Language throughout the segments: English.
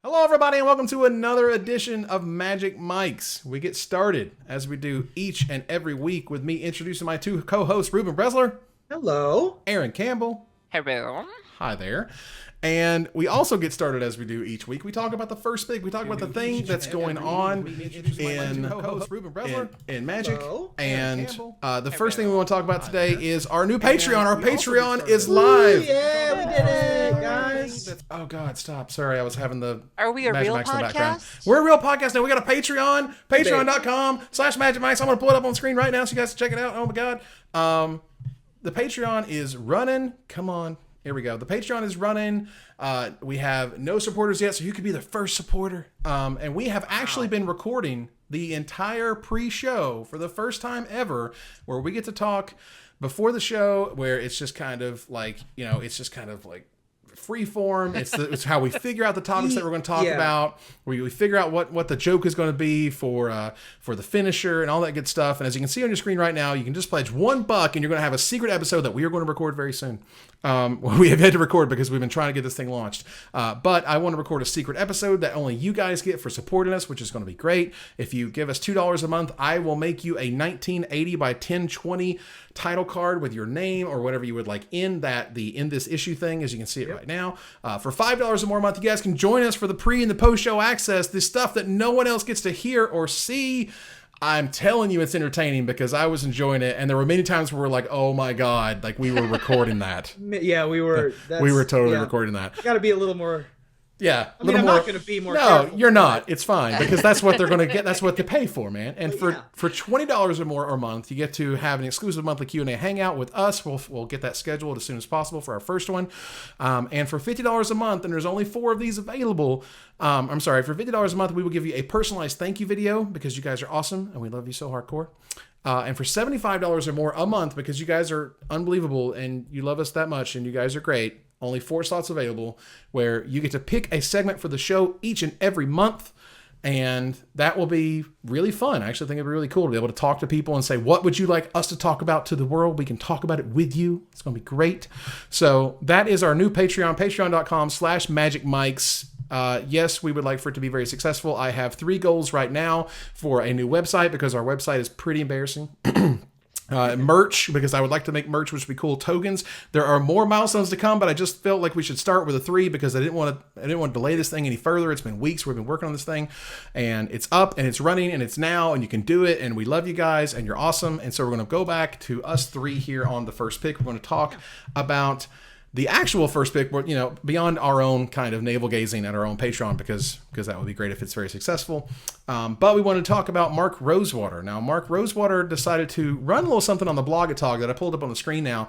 Hello, everybody, and welcome to another edition of Magic Mics. We get started, as we do each and every week, with me introducing my two co-hosts, Ruben Bresler. Hello. Aaron Campbell. Hello. Hi there. And we also get started, as we do each week. We talk about the first pick. We talk about the thing that's going on in Magic. And the first thing we want to talk about today is our new Patreon. Our Patreon is live. Yeah, we did it, guys. Oh, God, stop. Sorry, I was having the Are we a Magic real Mics in the podcast? background. We're a real podcast now. We got a Patreon, patreon.com/Magic Mics. I'm going to pull it up on the screen right now so you guys can check it out. Oh, my God. The Patreon is running. Come on. Here we go. The Patreon is running. We have no supporters yet, so you could be the first supporter. And we have actually been recording the entire pre-show for the first time ever, where we get to talk before the show, where it's just kind of like, free form. It's how we figure out the topics that we're going to talk about. We figure out what the joke is going to be for the finisher and all that good stuff. And as you can see on your screen right now, you can just pledge $1 and you're going to have a secret episode that we are going to record very soon. We have had to record because we've been trying to get this thing launched. But I want to record a secret episode that only you guys get for supporting us, which is going to be great. If you give us $2 a month, I will make you a 1980 by 1020 title card with your name or whatever you would like in this issue thing, as you can see it right now. For $5 or more a month, you guys can join us for the pre and the post show access, this stuff that no one else gets to hear or see. I'm telling you, it's entertaining because I was enjoying it, and there were many times where we're like, "Oh my God!" Like we were recording that. Yeah, we were. We were totally recording that. Got to be a little more. Yeah, I mean, I'm not going to be more. No, careful. You're not. It's fine because that's what they're going to get. That's what they pay for, man. And for $20 or more a month, you get to have an exclusive monthly Q&A hangout with us. We'll get that scheduled as soon as possible for our first one. And for $50 a month, and there's only 4 of these available. For $50 a month, we will give you a personalized thank you video because you guys are awesome and we love you so hardcore. And for $75 or more a month, because you guys are unbelievable and you love us that much and you guys are great, only 4 slots available where you get to pick a segment for the show each and every month. And that will be really fun. I actually think it'll be really cool to be able to talk to people and say, what would you like us to talk about to the world? We can talk about it with you. It's going to be great. So that is our new Patreon, patreon.com/Magic Mics. Yes, we would like for it to be very successful. I have 3 goals right now for a new website because our website is pretty embarrassing. Merch, because I would like to make merch, which would be cool. Tokens. There are more milestones to come, but I just felt like we should start with a 3 because I didn't want to delay this thing any further. It's been weeks we've been working on this thing, and it's up and it's running and it's now, and you can do it. And we love you guys, and you're awesome. And so we're going to go back to us 3 here on the first pick. We're going to talk about the actual first pick, beyond our own kind of navel gazing at our own Patreon, because that would be great if it's very successful. But we want to talk about Mark Rosewater. Now, Mark Rosewater decided to run a little something on the blog at Tog that I pulled up on the screen now,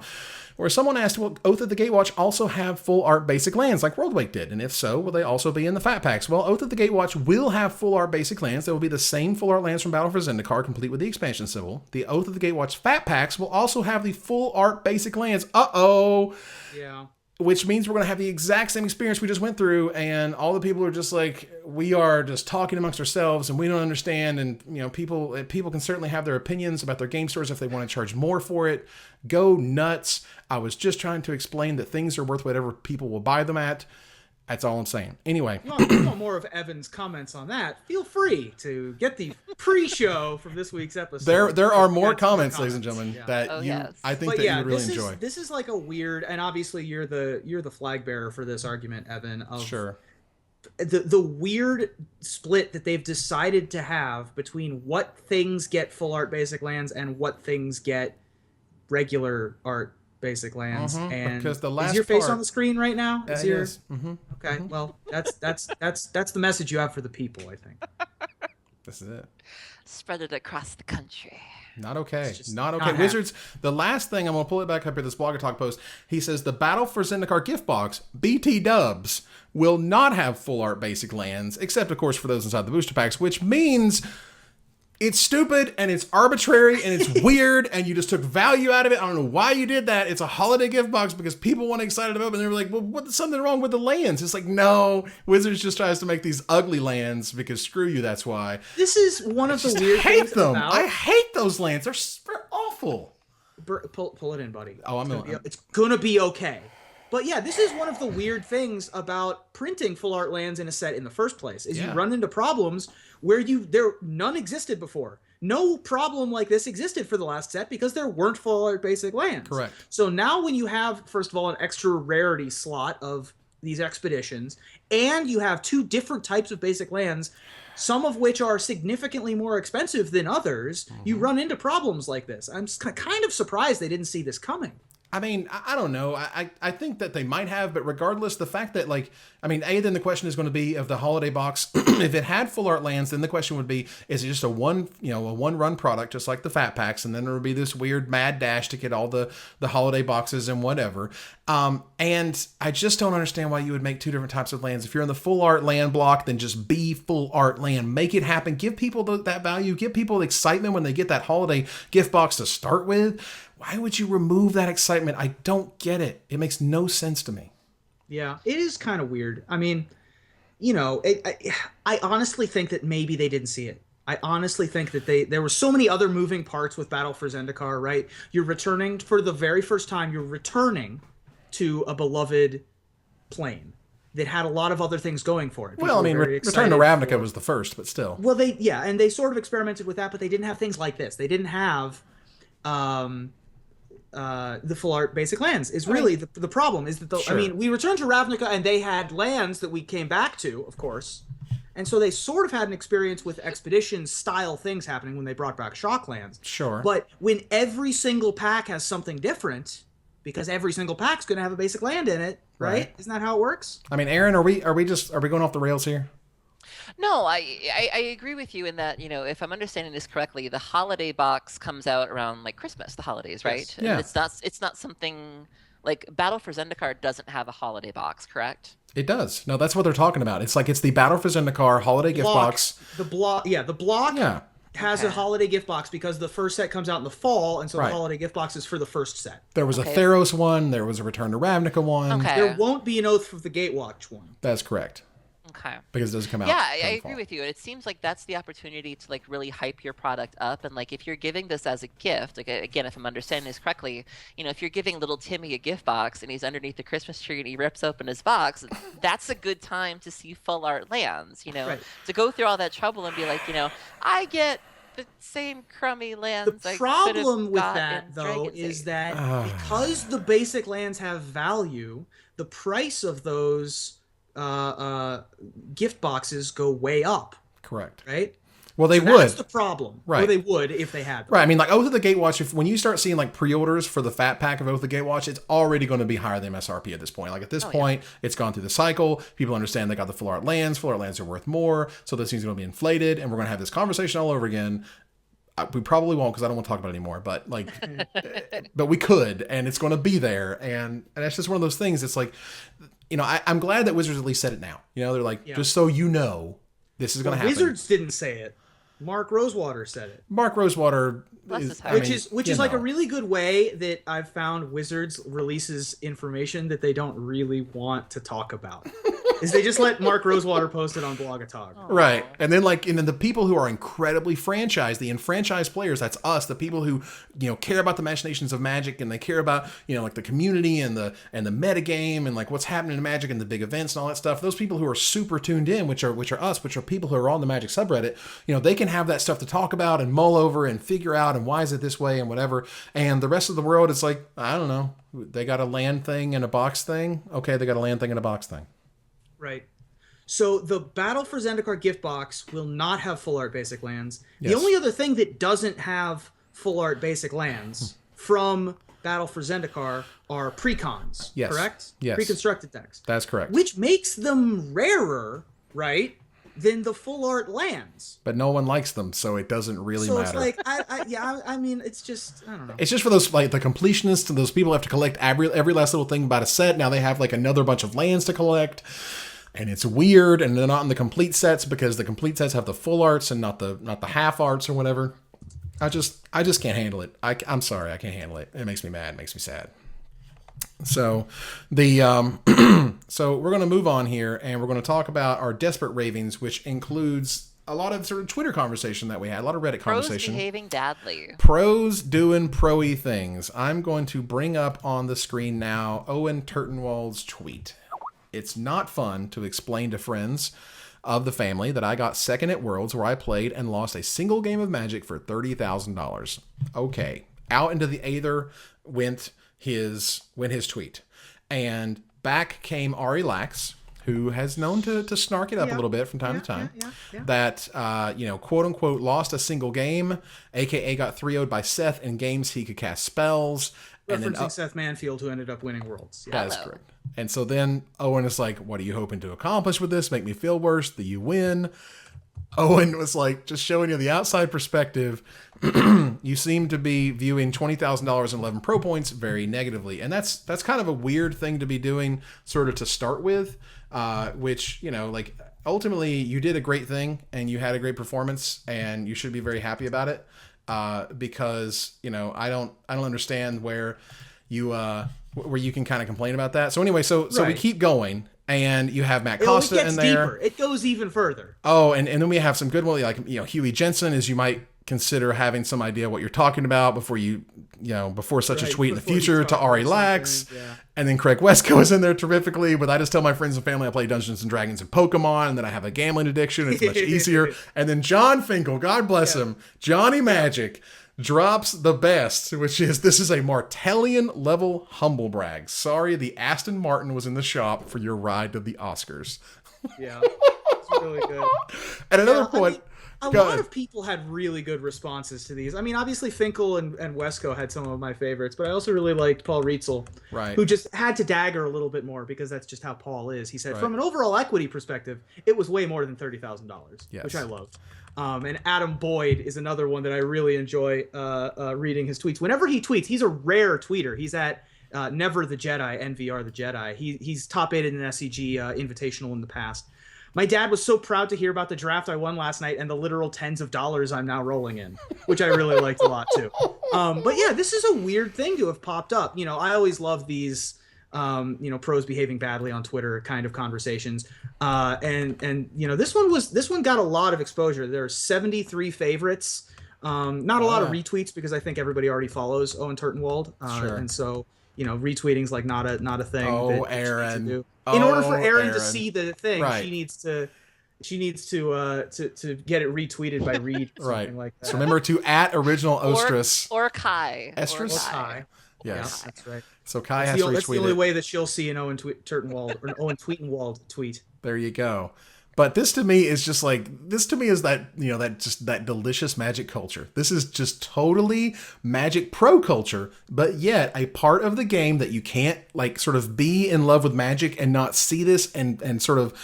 where someone asked, will Oath of the Gatewatch also have full art basic lands like Worldwake did? And if so, will they also be in the Fatpacks? Well, Oath of the Gatewatch will have full art basic lands. They will be the same full art lands from Battle for Zendikar, complete with the expansion symbol. The Oath of the Gatewatch Fatpacks will also have the full art basic lands. Yeah. Which means we're going to have the exact same experience we just went through, and all the people are just like, we are just talking amongst ourselves, and we don't understand, and people can certainly have their opinions about their game stores if they want to charge more for it. Go nuts. I was just trying to explain that things are worth whatever people will buy them at. That's all I'm saying. Anyway. If you want more of Evan's comments on that, feel free to get the pre-show from this week's episode. There are more comments, ladies and gentlemen, that I think that you would really enjoy. This is like a weird, and obviously you're the flag bearer for this argument, Evan. Sure. The weird split that they've decided to have between what things get full art basic lands and what things get regular art basic lands. And because the last is your face on the screen right now? Is your... Okay, well, that's the message you have for the people, I think. This is it. Spread it across the country. Not okay. Not okay. Wizards, the last thing, I'm going to pull it back up here, this Blogger Talk post. He says, the Battle for Zendikar gift box, BT dubs, will not have full art basic lands, except, of course, for those inside the booster packs, which means it's stupid and it's arbitrary and it's weird and you just took value out of it. I don't know why you did that. It's a holiday gift box because people want to excited about it, and they were like, well, what's something wrong with the lands? It's like, no, Wizards just tries to make these ugly lands because screw you, that's why. This is one of the weird things about... I hate those lands. They're awful. Pull it in, buddy. Oh, it's gonna be okay. But yeah, this is one of the weird things about printing full art lands in a set in the first place, is you run into problems where none existed before. No problem like this existed for the last set because there weren't full art basic lands. Correct. So now when you have, first of all, an extra rarity slot of these expeditions, and you have 2 different types of basic lands, some of which are significantly more expensive than others, you run into problems like this. I'm kind of surprised they didn't see this coming. I mean, I don't know. I think that they might have, but regardless, the fact that, like, I mean, then the question is going to be of the holiday box. If it had full art lands, then the question would be, is it just a one run product, just like the Fatpacks, and then there would be this weird mad dash to get all the holiday boxes and whatever. And I just don't understand why you would make 2 different types of lands. If you're in the full art land block, then just be full art land. Make it happen. Give people that value. Give people the excitement when they get that holiday gift box to start with. Why would you remove that excitement? I don't get it. It makes no sense to me. Yeah, it is kind of weird. I mean, I honestly think that maybe they didn't see it. I honestly think that there were so many other moving parts with Battle for Zendikar, right? You're returning for the very first time. You're returning to a beloved plane that had a lot of other things going for it. Well, I mean, Return to Ravnica was the first, but still. Well, and they sort of experimented with that, but they didn't have things like this. They didn't have the full art basic lands is really the problem is that I mean, we returned to Ravnica and they had lands that we came back to, of course. And so they sort of had an experience with expedition style things happening when they brought back Shocklands. Sure. But when every single pack has something different, because every single pack's going to have a basic land in it, right? Isn't that how it works? I mean, Aaron, are we going off the rails here? No, I agree with you in that, if I'm understanding this correctly, the holiday box comes out around like Christmas, the holidays, right? Yes. Yeah. And it's not something like Battle for Zendikar doesn't have a holiday box, correct? It does. No, that's what they're talking about. It's the Battle for Zendikar holiday gift box. The block has a holiday gift box because the first set comes out in the fall, and so the holiday gift box is for the first set. There was a Theros one. There was a Return to Ravnica one. Okay. There won't be an Oath of the Gatewatch one. That's correct. Okay. Because it doesn't come out. Yeah, I agree with you. And it seems like that's the opportunity to like really hype your product up. And like if you're giving this as a gift, like again, if I'm understanding this correctly, if you're giving little Timmy a gift box and he's underneath the Christmas tree and he rips open his box, that's a good time to see full art lands, to go through all that trouble and be like, I get the same crummy lands. The problem with that, though, is that because the basic lands have value, the price of those gift boxes go way up. Correct. Right? Well, they would. That's the problem. Right. Or they would if they had them. Right. I mean, like Oath of the Gatewatch, when you start seeing like pre-orders for the fat pack of Oath of the Gatewatch, it's already going to be higher than MSRP at this point. Like at this point, it's gone through the cycle. People understand they got the full art lands. Full art lands are worth more. So this thing's going to be inflated, and we're going to have this conversation all over again. We probably won't because I don't want to talk about it anymore. But like, but we could, and it's going to be there. And that's just one of those things. It's like, I'm glad that Wizards at least said it now. They're like, just so you know, this is going to happen. Wizards didn't say it. Mark Rosewater said it. Mark Rosewater which is like a really good way that I've found Wizards releases information that they don't really want to talk about. Is they just let Mark Rosewater post it on Blogatog. Right. And then the people who are incredibly franchised, the enfranchised players, that's us, the people who, care about the machinations of Magic and they care about, like the community and the metagame and like what's happening in Magic and the big events and all that stuff. Those people who are super tuned in, which are us, which are people who are on the Magic subreddit, they can have that stuff to talk about and mull over and figure out and why is it this way and whatever. And the rest of the world is like, I don't know. They got a land thing and a box thing. Okay, they got a land thing and a box thing. Right. So the Battle for Zendikar gift box will not have full art basic lands. Yes. The only other thing that doesn't have full art basic lands from Battle for Zendikar are precons, correct? Yes. Pre-constructed decks. That's correct. Which makes them rarer, right, than the full art lands. But no one likes them, so it doesn't really matter. So it's like, I mean, it's just, I don't know. It's just for those, like, the completionists and those people who have to collect every last little thing about a set. Now they have, like, another bunch of lands to collect. And it's weird, and they're not in the complete sets because the complete sets have the full arts and not the half arts or whatever. I just can't handle it. I'm sorry, I can't handle it. It makes me mad. It makes me sad. So so we're going to move on here, and we're going to talk about our Desperate Ravings, which includes a lot of sort of Twitter conversation that we had, a lot of Reddit Pros conversation. behaving badly. Pros doing pro-y things. I'm going to bring up on the screen now Owen Turtenwald's tweet. It's not fun to explain to friends of the family that I got second at Worlds where I played and lost a single game of Magic for $30,000. Okay. Out into the aether went his tweet. And back came Ari Lax, who has known to snark it up a little bit from time to time. That, quote unquote, lost a single game, aka got 3-0'd by Seth in games he could cast spells. Referencing Seth Manfield, who ended up winning Worlds. Yeah. That is correct. And so then Owen is like, what are you hoping to accomplish with this? Make me feel worse that you win? Owen was like, just showing you the outside perspective. You seem to be viewing $20,000 in 11 pro points very negatively. And that's kind of a weird thing to be doing sort of to start with, which, ultimately you did a great thing and you had a great performance and you should be very happy about it. Because, I don't understand where you can kind of complain about that. So anyway, so we keep going. And you have Matt Costa in there. Deeper. It goes even further. Oh, and then we have some good ones, like Huey Jensen, as you might consider having some idea what you're talking about before before such a tweet in the future to Ari Lax. Yeah. And then Craig Wesco is in there terrifically. But I just tell my friends and family I play Dungeons and Dragons and Pokemon, and then I have a gambling addiction. It's much easier. And then John Finkel, God bless him, Johnny Magic, drops the best, which is, this is a Martellian level humble brag. Sorry, the Aston Martin was in the shop for your ride to the Oscars. Yeah, it's really good. At another point, a lot of people had really good responses to these. I mean, obviously Finkel and Wesco had some of my favorites, but I also really liked Paul Rietzel, who just had to dagger a little bit more because that's just how Paul is. He said, from an overall equity perspective, it was way more than $30,000, which I love. And Adam Boyd is another one that I really enjoy reading his tweets. Whenever he tweets, he's a rare tweeter. He's at Never the Jedi, NVR the Jedi. He's top 8 in an SCG Invitational in the past. My dad was so proud to hear about the draft I won last night and the literal tens of dollars I'm now rolling in, which I really liked a lot too. But yeah, this is a weird thing to have popped up. I always love these pros behaving badly on Twitter kind of conversations. And this one got a lot of exposure. There are 73 favorites. Not a lot of retweets because I think everybody already follows Owen Turtenwald. And so, retweeting's like not a thing. Oh, Aaron. Do. In order for Aaron to see the thing, she needs to get it retweeted by Reed or something like that. So remember to @original Ostras. Or Kai. Estras? Or Kai. Yes. Yeah, that's right. So Kai has to retweet it. That's the only way that she'll see an Owen Turtenwald or an Owen Tweetenwald tweet. There you go. But this to me is just that delicious Magic culture. This is just totally Magic pro culture, but yet a part of the game that you can't sort of be in love with Magic and not see this and sort of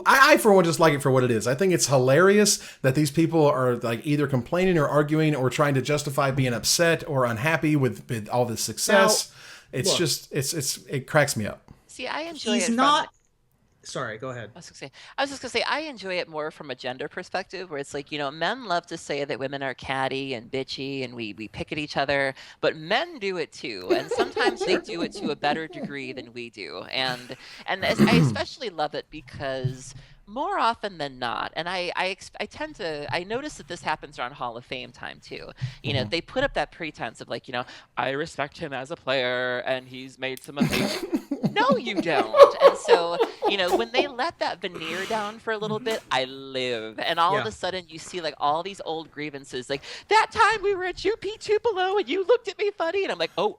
I for one just like it for what it is. I think it's hilarious that these people are either complaining or arguing or trying to justify being upset or unhappy with all this success. Now, it cracks me up. See, I enjoy it. Sorry, go ahead. I was just gonna say I enjoy it more from a gender perspective, where it's men love to say that women are catty and bitchy and we pick at each other, but men do it too, and sometimes they do it to a better degree than we do, and I especially love it because more often than not, and I notice that this happens around Hall of Fame time too. They put up that pretense of I respect him as a player and he's made some amazing. No, you don't. And so, when they let that veneer down for a little bit, I live. And all of a sudden you see all these old grievances, that time we were at UP2 below and you looked at me funny, and I'm like, oh.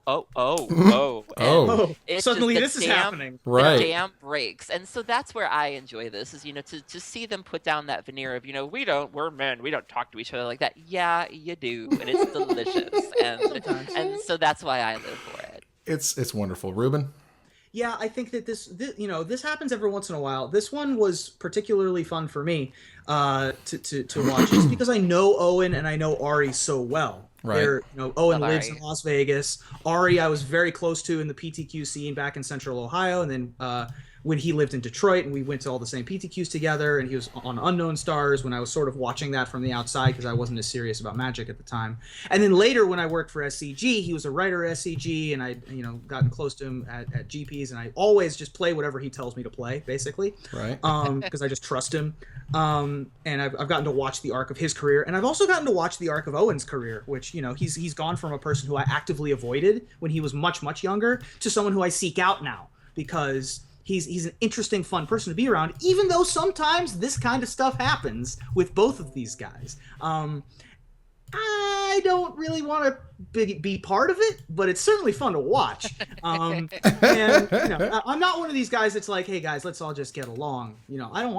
Suddenly this is happening. Right. The dam breaks. And so that's where I enjoy this is, to see them put down that veneer of, we're men, we don't talk to each other like that. Yeah, you do. And it's delicious. And so that's why I live for it. It's wonderful. Ruben? Yeah, I think that this happens every once in a while. This one was particularly fun for me to watch, just because I know Owen and I know Ari so well. Right. Owen lives in Las Vegas. Ari, I was very close to in the PTQ scene back in Central Ohio, and then when he lived in Detroit and we went to all the same PTQs together, and he was on Unknown Stars when I was sort of watching that from the outside because I wasn't as serious about Magic at the time. And then later when I worked for SCG, he was a writer at SCG, and I gotten close to him at GPs, and I always just play whatever he tells me to play, basically. Right. Because I just trust him. And I've gotten to watch the arc of his career, and I've also gotten to watch the arc of Owen's career, which, he's gone from a person who I actively avoided when he was much, much younger to someone who I seek out now because he's an interesting, fun person to be around, even though sometimes this kind of stuff happens with both of these guys. I don't really want to be part of it, but it's certainly fun to watch. And I'm not one of these guys that's like, hey guys, let's all just get along. I don't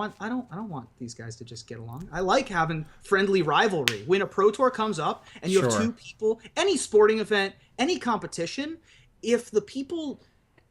want these guys to just get along. I like having friendly rivalry. When a Pro Tour comes up and you have two people, any sporting event, any competition, if the people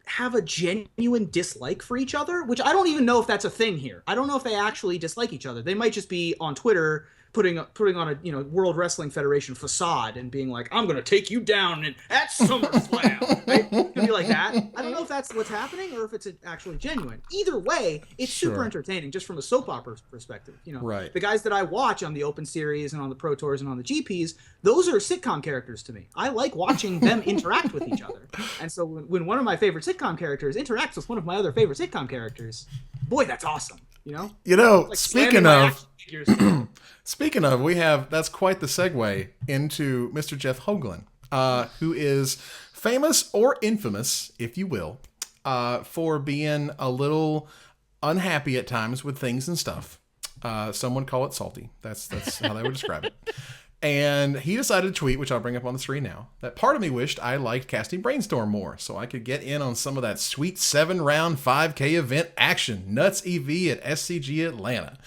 have a genuine dislike for each other, which I don't even know if that's a thing here. I don't know if they actually dislike each other. They might just be on Twitter putting on a World Wrestling Federation facade and being like, I'm gonna take you down and at SummerSlam. Right? It could be like that. I don't know if that's what's happening or if it's actually genuine. Either way, it's super entertaining just from a soap opera perspective. Right. The guys that I watch on the Open Series and on the Pro Tours and on the GPs, those are sitcom characters to me. I like watching them interact with each other. And so when one of my favorite sitcom characters interacts with one of my other favorite sitcom characters, boy, that's awesome. Like Speaking of, that's quite the segue into Mr. Jeff Hoogland, who is famous or infamous, if you will, for being a little unhappy at times with things and stuff. Some would call it salty. That's how they would describe it. And he decided to tweet, which I'll bring up on the screen now, that part of me wished I liked casting Brainstorm more so I could get in on some of that sweet 7-round 5K event action, Nuts EV at SCG Atlanta.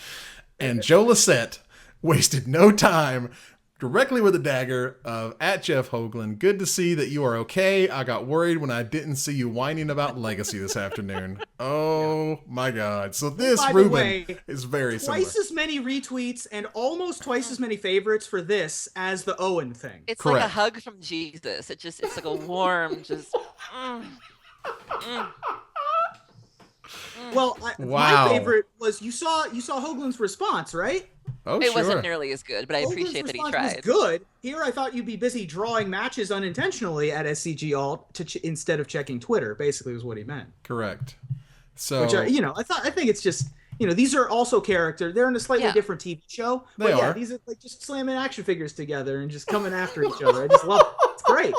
And Joe Lossett wasted no time directly with a dagger of at Jeff Hoogland. Good to see that you are okay. I got worried when I didn't see you whining about Legacy this afternoon. Oh my God. So this, Ruben, is very similar. Twice as many retweets and almost twice as many favorites for this as the Owen thing. It's like a hug from Jesus. It's like a warm, just... Well, my favorite was you saw Hoagland's response, right? Oh, it wasn't nearly as good, but I appreciate that he tried. Was good. Here, I thought you'd be busy drawing matches unintentionally at SCG Alt instead of checking Twitter. Basically, was what he meant. Correct. So, which I think it's just these are also characters. They're in a slightly different TV show. They are. These are like just slamming action figures together and just coming after each other. I just love it. It's great.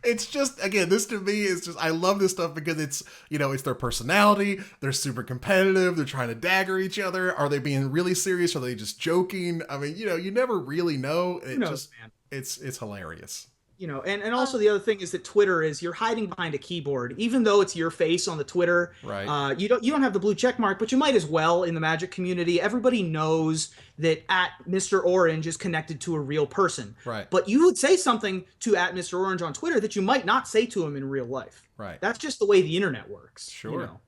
It's just, again, this to me is just, I love this stuff because it's, it's their personality. They're super competitive. They're trying to dagger each other. Are they being really serious? Are they just joking? I mean, you never really know. It's hilarious. And also the other thing is that Twitter is you're hiding behind a keyboard, even though it's your face on the Twitter. Right. You don't have the blue check mark, but you might as well in the Magic community. Everybody knows that at Mr. Orange is connected to a real person. Right. But you would say something to at Mr. Orange on Twitter that you might not say to him in real life. Right. That's just the way the internet works. Sure.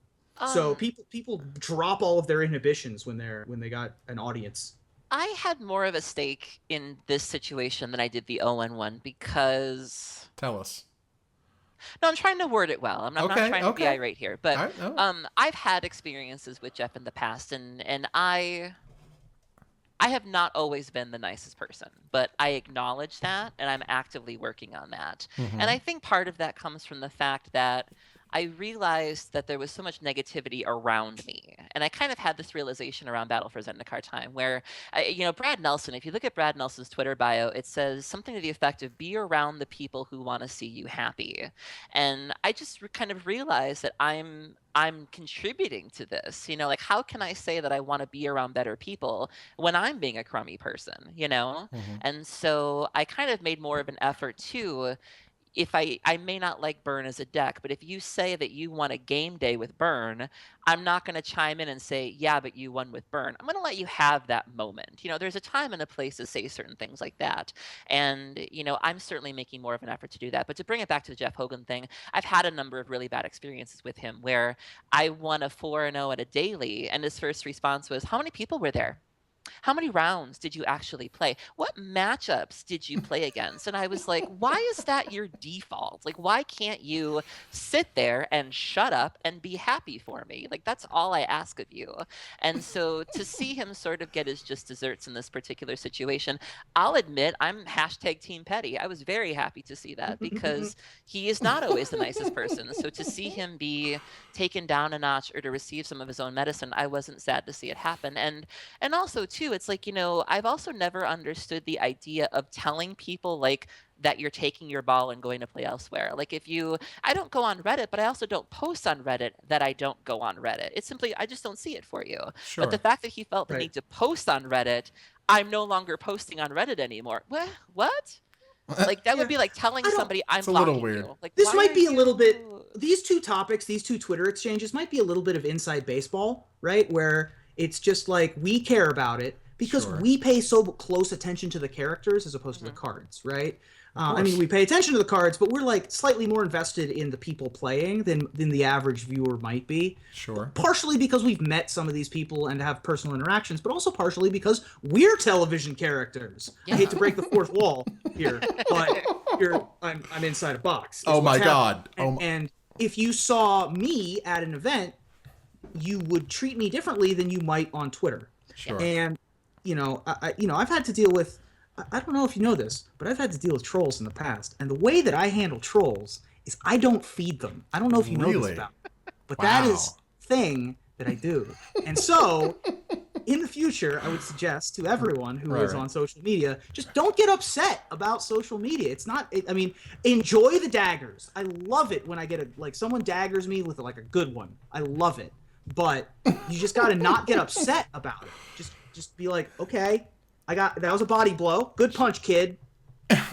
So people drop all of their inhibitions when they got an audience. I had more of a stake in this situation than I did the Owen one because... Tell us. No, I'm trying to word it well. I'm not trying to be irate here. But right, no. I've had experiences with Jeff in the past, and I have not always been the nicest person, but I acknowledge that, and I'm actively working on that. Mm-hmm. And I think part of that comes from the fact that I realized that there was so much negativity around me. And I kind of had this realization around Battle for Zendikar time where, Brad Nelson, if you look at Brad Nelson's Twitter bio, it says something to the effect of be around the people who want to see you happy. And I just kind of realized that I'm contributing to this, like how can I say that I want to be around better people when I'm being a crummy person, Mm-hmm. And so I kind of made more of an effort to, if I may not like Burn as a deck, but if you say that you want a game day with Burn, I'm not going to chime in and say, yeah, but you won with Burn. I'm going to let you have that moment. There's a time and a place to say certain things like that. And, I'm certainly making more of an effort to do that. But to bring it back to the Jeff Hoogland thing, I've had a number of really bad experiences with him where I won a 4-0 at a daily, and his first response was, how many people were there? how many rounds did you actually play? What matchups did you play against? And I was like, why is that your default? Like, why can't you sit there and shut up and be happy for me? Like, that's all I ask of you. And so to see him sort of get his just desserts in this particular situation, I'll admit I'm hashtag Team Petty. I was very happy to see that because he is not always the nicest person. So to see him be taken down a notch or to receive some of his own medicine, I wasn't sad to see it happen. And also too, it's like, I've also never understood the idea of telling people like that you're taking your ball and going to play elsewhere. Like I don't go on Reddit, but I also don't post on Reddit that I don't go on Reddit. It's simply, I just don't see it for you. Sure. But the fact that he felt the need to post on Reddit, I'm no longer posting on Reddit anymore. What? Like that would be like telling somebody I'm blocking you. Like this might be a little bit. These two topics, these two Twitter exchanges, might be a little bit of inside baseball, right? Where it's just like we care about it because we pay so close attention to the characters as opposed to the cards, right? I mean, we pay attention to the cards, but we're like slightly more invested in the people playing than the average viewer might be. Sure. Partially because we've met some of these people and have personal interactions, but also partially because we're television characters. Yeah. I hate to break the fourth wall here, but I'm inside a box. Oh my God. And if you saw me at an event, you would treat me differently than you might on Twitter. Sure. And I've had to deal with. I don't know if you know this, but I've had to deal with trolls in the past. And the way that I handle trolls is I don't feed them. I don't know if you know this about me, but that is a thing that I do. And so, in the future, I would suggest to everyone who is on social media, just don't get upset about social media. It's not, I mean, enjoy the daggers. I love it when I get someone daggers me with a good one. I love it. But you just got to not get upset about it. Just be like, okay. That was a body blow. Good punch, kid.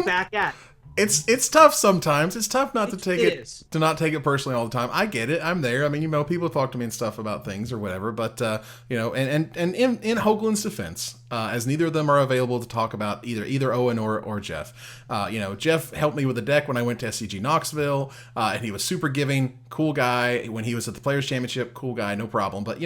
Back at it. It's tough sometimes. It's tough not to take it personally all the time. I get it. I'm there. I mean, people talk to me and stuff about things or whatever. But and in Hoogland's defense, as neither of them are available to talk about either Owen or Jeff. Jeff helped me with the deck when I went to SCG Knoxville, and he was super giving, cool guy. When he was at the Players Championship, cool guy, no problem. But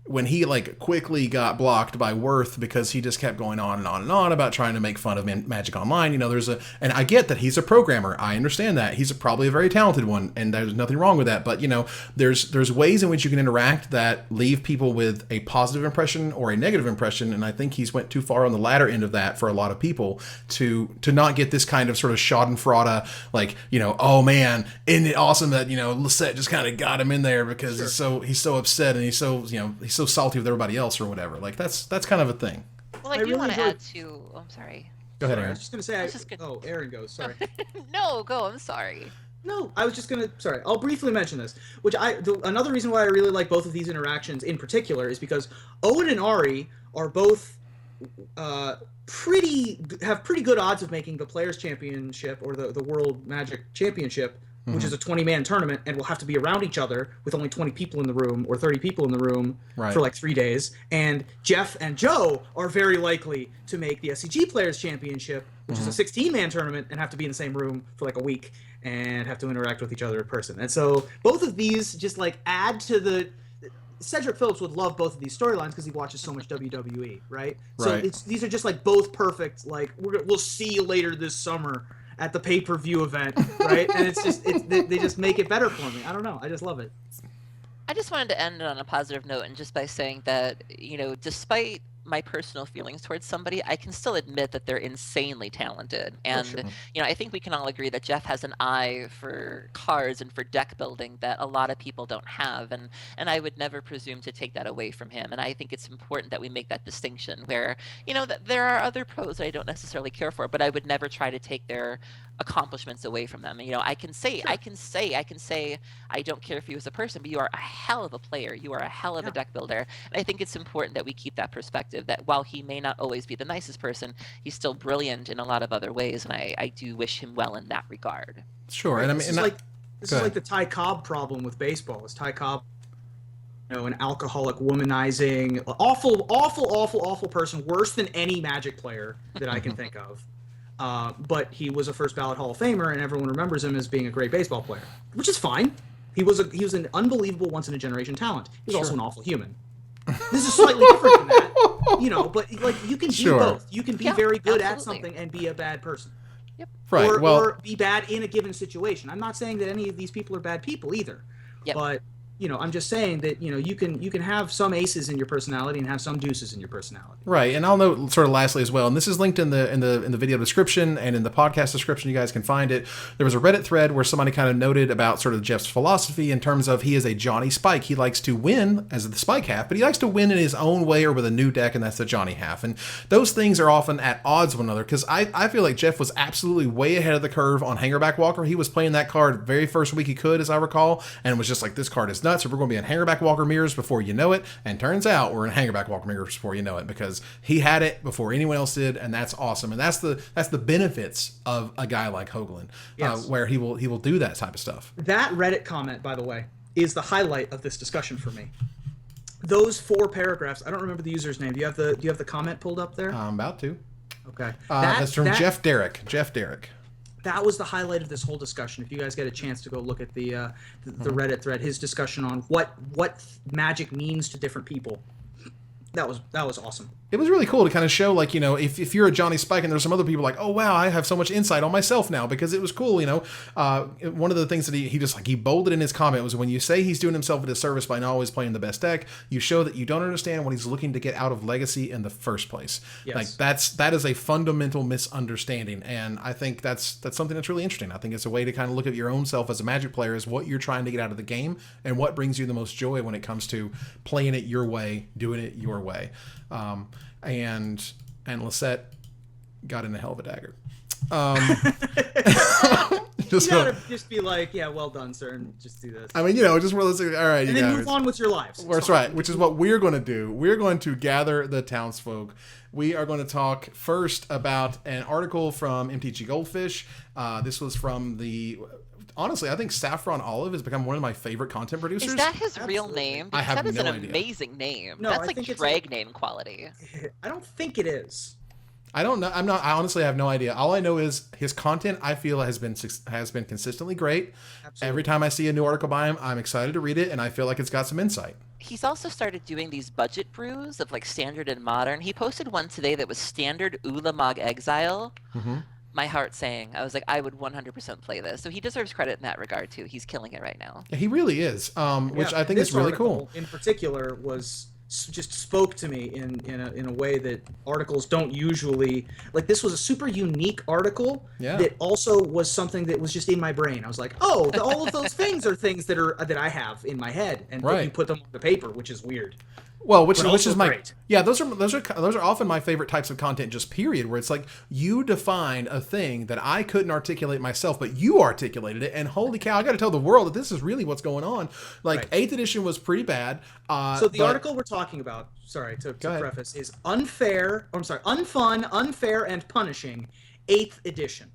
when he quickly got blocked by Worth because he just kept going on and on and on about trying to make fun of Magic Online, and I get that he's a programmer. I understand that. He's probably a very talented one, and there's nothing wrong with that. But, there's ways in which you can interact that leave people with a positive impression or a negative impression, and I think he's went too far on the latter end of that for a lot of people to not get this kind of sort of schadenfreude, oh man, isn't it awesome that, Lossett just kind of got him in there because he's so upset and he's so salty with everybody else or whatever. That's kind of a thing. Well, I do want to add to. Oh, I'm sorry. Go ahead, Aaron. I was just going to say. Aaron goes. Sorry. No, go. I'm sorry. No, I was just going to. Sorry. I'll briefly mention this. Another reason why I really like both of these interactions in particular is because Owen and Ari are both have pretty good odds of making the Players Championship or the World Magic Championship, which is a 20-man tournament, and will have to be around each other with only 20 people in the room or 30 people in the room for 3 days. And Jeff and Joe are very likely to make the SCG Players Championship, which is a 16-man tournament, and have to be in the same room for a week and have to interact with each other in person. And so both of these just add to the... Cedric Phillips would love both of these storylines because he watches so much WWE, right? So these are just both perfect. We'll see you later this summer at the pay-per-view event, right? And it's just they just make it better for me. I don't know. I just love it. I just wanted to end on a positive note, and just by saying that, despite my personal feelings towards somebody, I can still admit that they're insanely talented. And, I think we can all agree that Jeff has an eye for cards and for deck building that a lot of people don't have. And I would never presume to take that away from him. And I think it's important that we make that distinction where, that there are other pros that I don't necessarily care for, but I would never try to take their accomplishments away from them. I can say I don't care if you as a person, but you are a hell of a player. You are a hell of a deck builder. And I think it's important that we keep that perspective that while he may not always be the nicest person, he's still brilliant in a lot of other ways. And I do wish him well in that regard. Sure. And I mean, this is like the Ty Cobb problem with baseball. Is Ty Cobb, an alcoholic, womanizing, awful person, worse than any Magic player that I can think of. But he was a first ballot Hall of Famer, and everyone remembers him as being a great baseball player, which is fine. He was an unbelievable once in a generation talent. He was also an awful human. This is slightly different than that, you know. But like, you can do both. You can be very good at something and be a bad person. Yep. Right. Or be bad in a given situation. I'm not saying that any of these people are bad people either. Yep. But you know, I'm just saying that, you know, you can have some aces in your personality and have some deuces in your personality. Right, and I'll note sort of lastly as well, and this is linked in the video description and in the podcast description. You guys can find it. There was a Reddit thread where somebody kind of noted about sort of Jeff's philosophy in terms of he is a Johnny Spike. He likes to win as the Spike half, but he likes to win in his own way or with a new deck, and that's the Johnny half. And those things are often at odds with one another, because I feel like Jeff was absolutely way ahead of the curve on Hangerback Walker. He was playing that card very first week he could, as I recall, and was just like, this card is nuts, so we're going to be in Hangerback Walker mirrors before you know it. And turns out we're in Hangerback Walker mirrors before you know it, because he had it before anyone else did, and that's awesome. And that's the benefits of a guy like Hoogland, where he will do that type of stuff. That Reddit comment, by the way, is the highlight of this discussion for me. Those 4 paragraphs. I don't remember the user's name. Do you have the comment pulled up there? I'm about to. Okay. That's from Jeff Derrick. Jeff Derrick. That was the highlight of this whole discussion. If you guys get a chance to go look at the Reddit thread, his discussion on what magic means to different people, that was awesome. It was really cool to kind of show, like, you know, if you're a Johnny Spike and there's some other people like, oh, wow, I have so much insight on myself now, because it was cool, you know. One of the things that he bolded in his comment was, when you say he's doing himself a disservice by not always playing the best deck, you show that you don't understand what he's looking to get out of Legacy in the first place. Yes. Like, that is a fundamental misunderstanding, and I think that's something that's really interesting. I think it's a way to kind of look at your own self as a Magic player, is what you're trying to get out of the game and what brings you the most joy when it comes to playing it your way, doing it your way. And Lossett got in a hell of a dagger. Just be like, yeah, well done, sir, and just do this. I mean, you know, just realistically, all right, and then move on with your lives. That's right, which is what we're going to do. We're going to gather the townsfolk. We are going to talk first about an article from MTG Goldfish. This was from honestly, I think Saffron Olive has become one of my favorite content producers. Is that his real name? I have that is no an idea. Amazing name. No, that's I like think drag name quality. I don't think it is. I don't know. I honestly have no idea. All I know is his content, I feel, has been consistently great. Absolutely. Every time I see a new article by him, I'm excited to read it, and I feel like it's got some insight. He's also started doing these budget brews of like standard and modern. He posted one today that was standard Ulamog Exile. Mm-hmm. My heart sang. I was like, I would 100% play this. So he deserves credit in that regard too. He's killing it right now. Yeah, he really is, which I think is really cool. In particular, just spoke to me in a way that articles don't usually. Like, this was a super unique article that also was something that was just in my brain. I was like, oh, all of those things are things that I have in my head, and you put them on the paper, which is weird. Well, which is my great. Yeah, those are often my favorite types of content, just period, where it's like you defined a thing that I couldn't articulate myself, but you articulated it, and holy cow, I got to tell the world that this is really what's going on. Like, 8th edition was pretty bad. So the article we're talking about, to preface, is Unfun, Unfair, and Punishing, 8th edition,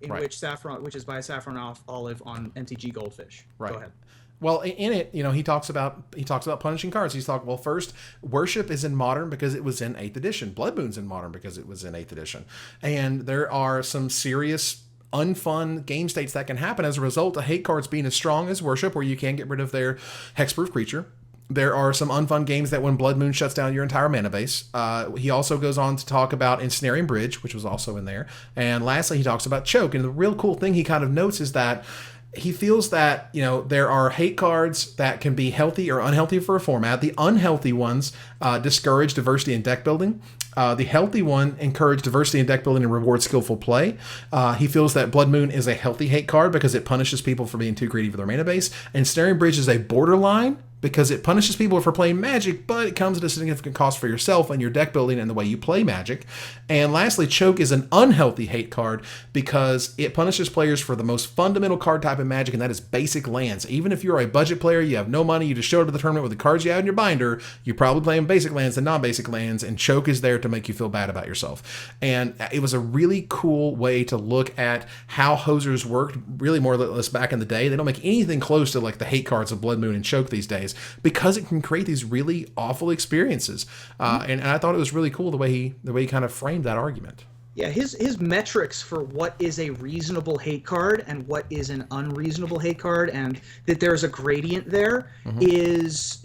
which is by Saffron Olive on MTG Goldfish. Right. Go ahead. Well, in it, you know, he talks about punishing cards. He's talking, well, first, Worship is in Modern because it was in 8th edition. Blood Moon's in Modern because it was in 8th edition. And there are some serious unfun game states that can happen as a result of hate cards being as strong as Worship, where you can get rid of their hexproof creature. There are some unfun games that when Blood Moon shuts down your entire mana base. He also goes on to talk about Ensnaring Bridge, which was also in there. And lastly, he talks about Choke. And the real cool thing he kind of notes is that he feels that, you know, there are hate cards that can be healthy or unhealthy for a format. The unhealthy ones discourage diversity in deck building. The healthy one encourage diversity in deck building and reward skillful play. He feels that Blood Moon is a healthy hate card because it punishes people for being too greedy for their mana base. And Snaring Bridge is a borderline because it punishes people for playing Magic, but it comes at a significant cost for yourself and your deck building and the way you play Magic. And lastly, Choke is an unhealthy hate card because it punishes players for the most fundamental card type in Magic, and that is basic lands. Even if you're a budget player, you have no money, you just show up to the tournament with the cards you have in your binder, you're probably playing basic lands and non-basic lands, and Choke is there to make you feel bad about yourself. And it was a really cool way to look at how hosers worked, really more or less back in the day. They don't make anything close to like the hate cards of Blood Moon and Choke these days, because it can create these really awful experiences. And I thought it was really cool the way he kind of framed that argument. Yeah, his metrics for what is a reasonable hate card and what is an unreasonable hate card, and that there's a gradient there, is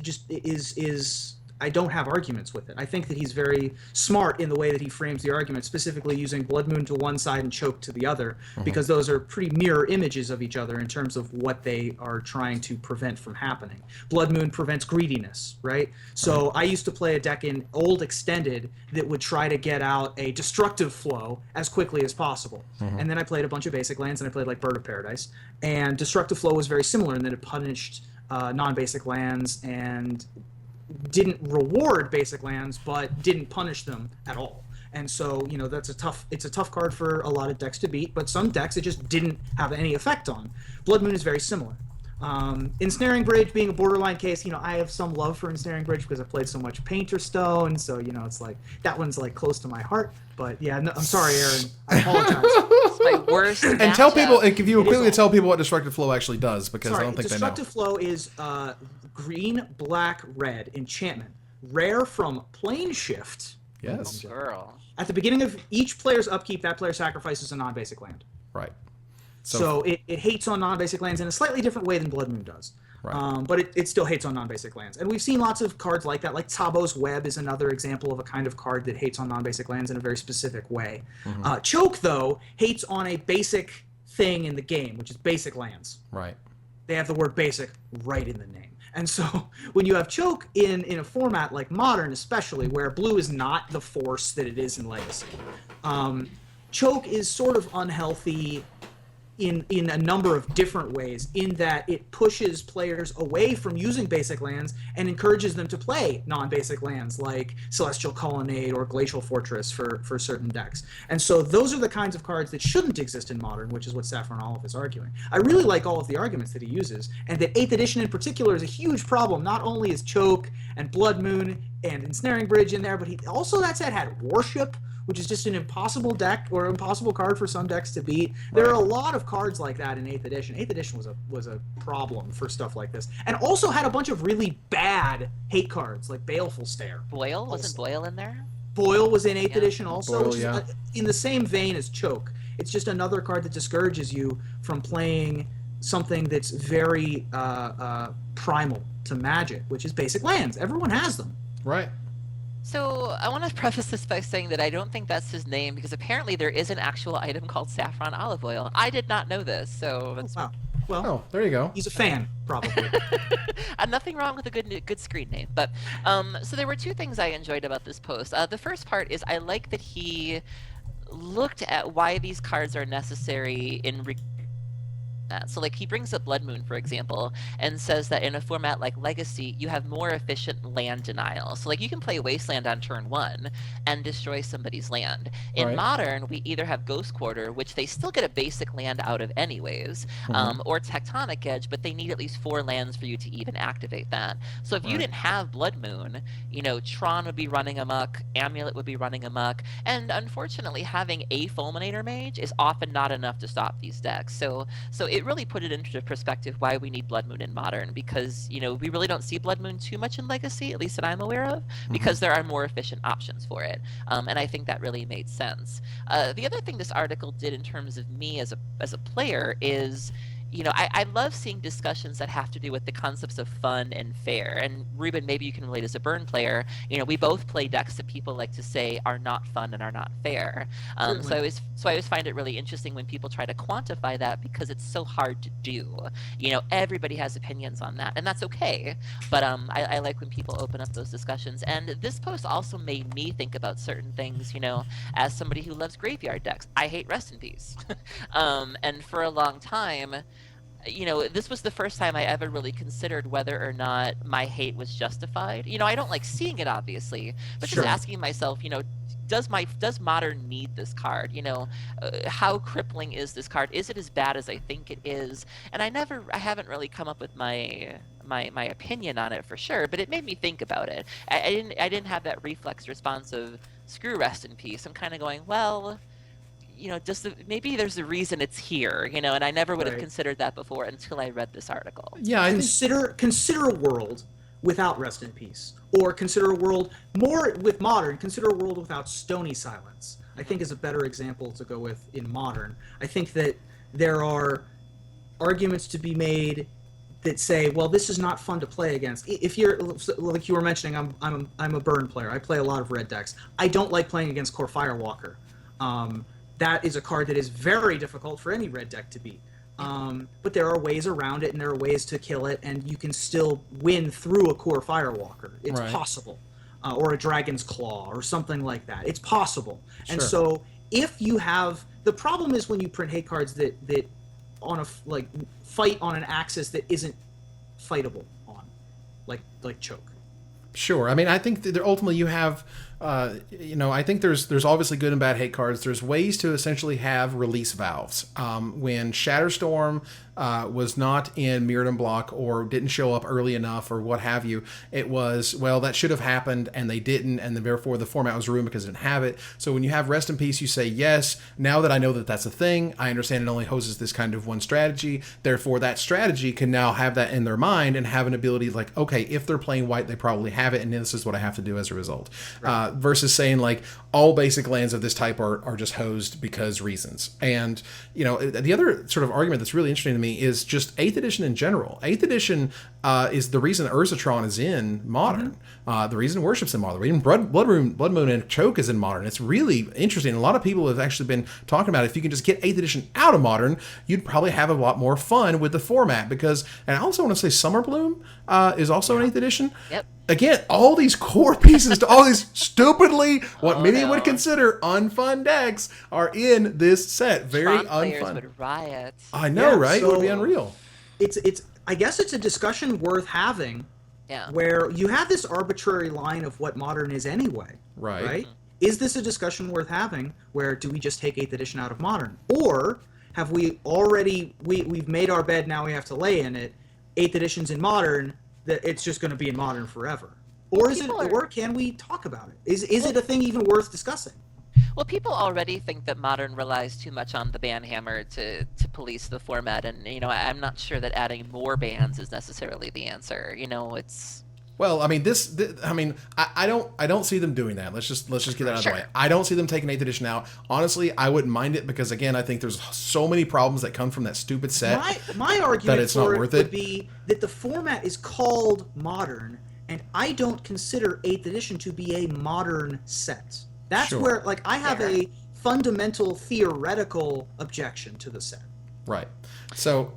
I don't have arguments with it. I think that he's very smart in the way that he frames the argument, specifically using Blood Moon to one side and Choke to the other, because those are pretty mirror images of each other in terms of what they are trying to prevent from happening. Blood Moon prevents greediness, right? So I used to play a deck in Old Extended that would try to get out a destructive flow as quickly as possible. And then I played a bunch of basic lands, and I played like Bird of Paradise. And destructive flow was very similar in that it punished non-basic lands and didn't reward basic lands, but didn't punish them at all. And so, you know, it's a tough card for a lot of decks to beat, but some decks it just didn't have any effect on. Blood Moon is very similar. Ensnaring Bridge being a borderline case, you know, I have some love for Ensnaring Bridge because I've played so much Painter Stone, so, you know, it's like, that one's like close to my heart. But yeah, no, I'm sorry, Aaron. I apologize. It's my worst. And tell people, if you quickly tell people what Destructive Flow actually does, because I don't think they know. Destructive Flow is green, black, red enchantment. Rare from Plane Shift. Yes. Girl. At the beginning of each player's upkeep, that player sacrifices a non-basic land. Right. So it hates on non-basic lands in a slightly different way than Blood Moon does. Right. But it still hates on non-basic lands. And we've seen lots of cards like that. Like Tabo's Web is another example of a kind of card that hates on non-basic lands in a very specific way. Choke, though, hates on a basic thing in the game, which is basic lands. Right. They have the word basic right in the name. And so when you have Choke in a format like Modern especially, where blue is not the force that it is in Legacy, Choke is sort of unhealthy in a number of different ways, in that it pushes players away from using basic lands and encourages them to play non-basic lands like Celestial Colonnade or Glacial Fortress for certain decks. And so those are the kinds of cards that shouldn't exist in Modern, which is what Saffron Olive is arguing. I really like all of the arguments that he uses, and that 8th edition in particular is a huge problem. Not only is Choke and Blood Moon and Ensnaring Bridge in there, but he also, that set, had Worship, which is just an impossible deck or impossible card for some decks to beat. There are a lot of cards like that in 8th edition. 8th edition was a problem for stuff like this. And also had a bunch of really bad hate cards, like Baleful Stare. Boyle? Wasn't Boyle in there? Boyle was in 8th edition also, Boyle, which is in the same vein as Choke. It's just another card that discourages you from playing something that's very primal to Magic, which is basic lands. Everyone has them. Right. So I want to preface this by saying that I don't think that's his name, because apparently there is an actual item called saffron olive oil. I did not know this, so that's... Wow. Well, there you go. He's a fan, probably. Nothing wrong with a good screen name. But so there were two things I enjoyed about this post. The first part is I like that he looked at why these cards are necessary in that. So like he brings up Blood Moon, for example, and says that in a format like Legacy, you have more efficient land denial. So like you can play Wasteland on turn 1 and destroy somebody's land. In Modern, we either have Ghost Quarter, which they still get a basic land out of anyways, or Tectonic Edge, but they need at least 4 lands for you to even activate that. So if you didn't have Blood Moon, you know, Tron would be running amok, Amulet would be running amok, and unfortunately having a Fulminator Mage is often not enough to stop these decks. So it really put it into perspective why we need Blood Moon in Modern, because, you know, we really don't see Blood Moon too much in Legacy, at least that I'm aware of, because there are more efficient options for it. And I think that really made sense. The other thing this article did in terms of me as a player is, you know, I love seeing discussions that have to do with the concepts of fun and fair. And Ruben, maybe you can relate as a Burn player. You know, we both play decks that people like to say are not fun and are not fair. So I always find it really interesting when people try to quantify that, because it's so hard to do. You know, everybody has opinions on that, and that's okay. But I like when people open up those discussions. And this post also made me think about certain things. You know, as somebody who loves graveyard decks, I hate Rest in Peace. And for a long time, you know, this was the first time I ever really considered whether or not my hate was justified. You know, I don't like seeing it, obviously, but just asking myself, you know, does Modern need this card? You know, how crippling is this card? Is it as bad as I think it is? And I haven't really come up with my opinion on it for sure, but it made me think about it. I didn't have that reflex response of screw Rest in Peace. I'm kind of going, well, you know, maybe there's a reason it's here, you know, and I never would have considered that before until I read this article. Yeah, consider a world without Rest in Peace, or consider a world more with Modern. Consider a world without Stony Silence, I think, is a better example to go with in Modern. I think that there are arguments to be made that say, well, this is not fun to play against. If you're, like you were mentioning, I'm a burn player. I play a lot of red decks. I don't like playing against Core Firewalker. That is a card that is very difficult for any red deck to beat. But there are ways around it, and there are ways to kill it, and you can still win through a Core Firewalker. It's possible. Or a Dragon's Claw, or something like that. It's possible. Sure. And so, if you have... The problem is when you print hate cards that on a fight on an axis that isn't fightable on, like Choke. Sure. I mean, I think that ultimately you have, I think there's obviously good and bad hate cards. There's ways to essentially have release valves. When Shatterstorm was not in Mirrodin block or didn't show up early enough or what have you, it was, well, that should have happened and they didn't, and therefore the format was ruined because it didn't have it. So when you have Rest in Peace, you say, yes, now that I know that that's a thing, I understand it only hoses this kind of one strategy. Therefore, that strategy can now have that in their mind and have an ability like, okay, if they're playing white, they probably have it, and this is what I have to do as a result. Right. Versus saying like all basic lands of this type are just hosed because reasons. And the other sort of argument that's really interesting to me is just 8th edition in general. 8th edition is the reason Urzatron is in Modern. The reason Worship's in Modern. The reason Blood Moon and Choke is in Modern. It's really interesting. A lot of people have actually been talking about if you can just get 8th edition out of Modern, you'd probably have a lot more fun with the format. Because, and I also want to say Summer Bloom is also in 8th edition. Yep. Again, all these core pieces to all these stupidly, what many would consider unfun decks are in this set. Very unfun. Would riot. I know, right? So it would be unreal. It's. I guess it's a discussion worth having. Yeah. Where you have this arbitrary line of what Modern is anyway. Right. Right. Is this a discussion worth having? Where do we just take 8th edition out of Modern, or have we already we've made our bed, now we have to lay in it? 8th edition's in Modern. That it's just going to be in Modern forever, or is it? Or can we talk about it? Is it a thing even worth discussing? Well, people already think that Modern relies too much on the ban hammer to police the format, and I'm not sure that adding more bans is necessarily the answer. It's. Well, I mean, I don't see them doing that. Let's just get that out of the way. I don't see them taking 8th edition out. Honestly, I wouldn't mind it because, again, I think there's so many problems that come from that stupid set. My argument that it's for not worth it would be that the format is called Modern, and I don't consider 8th edition to be a modern set. That's where, I have a fundamental theoretical objection to the set. Right. So.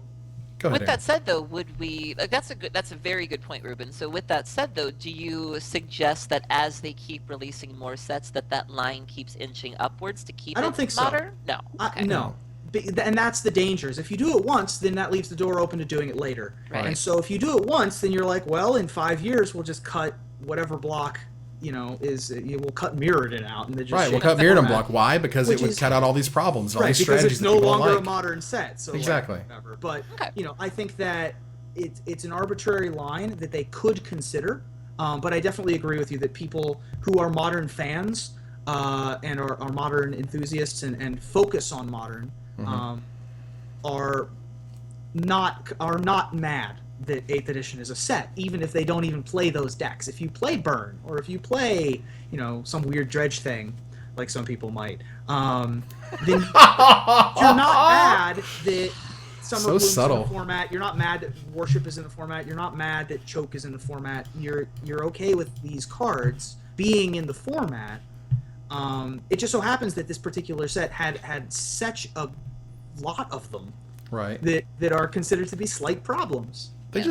With that said, though, would we? That's a very good point, Ruben. So, with that said, though, do you suggest that as they keep releasing more sets, that line keeps inching upwards to keep? I don't think modern? So. No. Okay. No. And that's the dangers. If you do it once, then that leaves the door open to doing it later. Right. And so, if you do it once, then you're like, well, in 5 years, we'll just cut whatever block. We'll cut Mirrodin out, and just we'll cut Mirrodin block. Why? Because it would cut out all these problems, all these strategies. Because it's no longer a modern set. So exactly. Whatever. But I think that it's an arbitrary line that they could consider. But I definitely agree with you that people who are modern fans and are modern enthusiasts and focus on modern are not mad that 8th edition is a set, even if they don't even play those decks. If you play Burn, or if you play, some weird dredge thing, like some people might, then you're not mad that Summer Bloom's in the format. You're not mad that Worship is in the format. You're not mad that Choke is in the format. You're okay with these cards being in the format. It just so happens that this particular set had such a lot of them, right? That are considered to be slight problems. It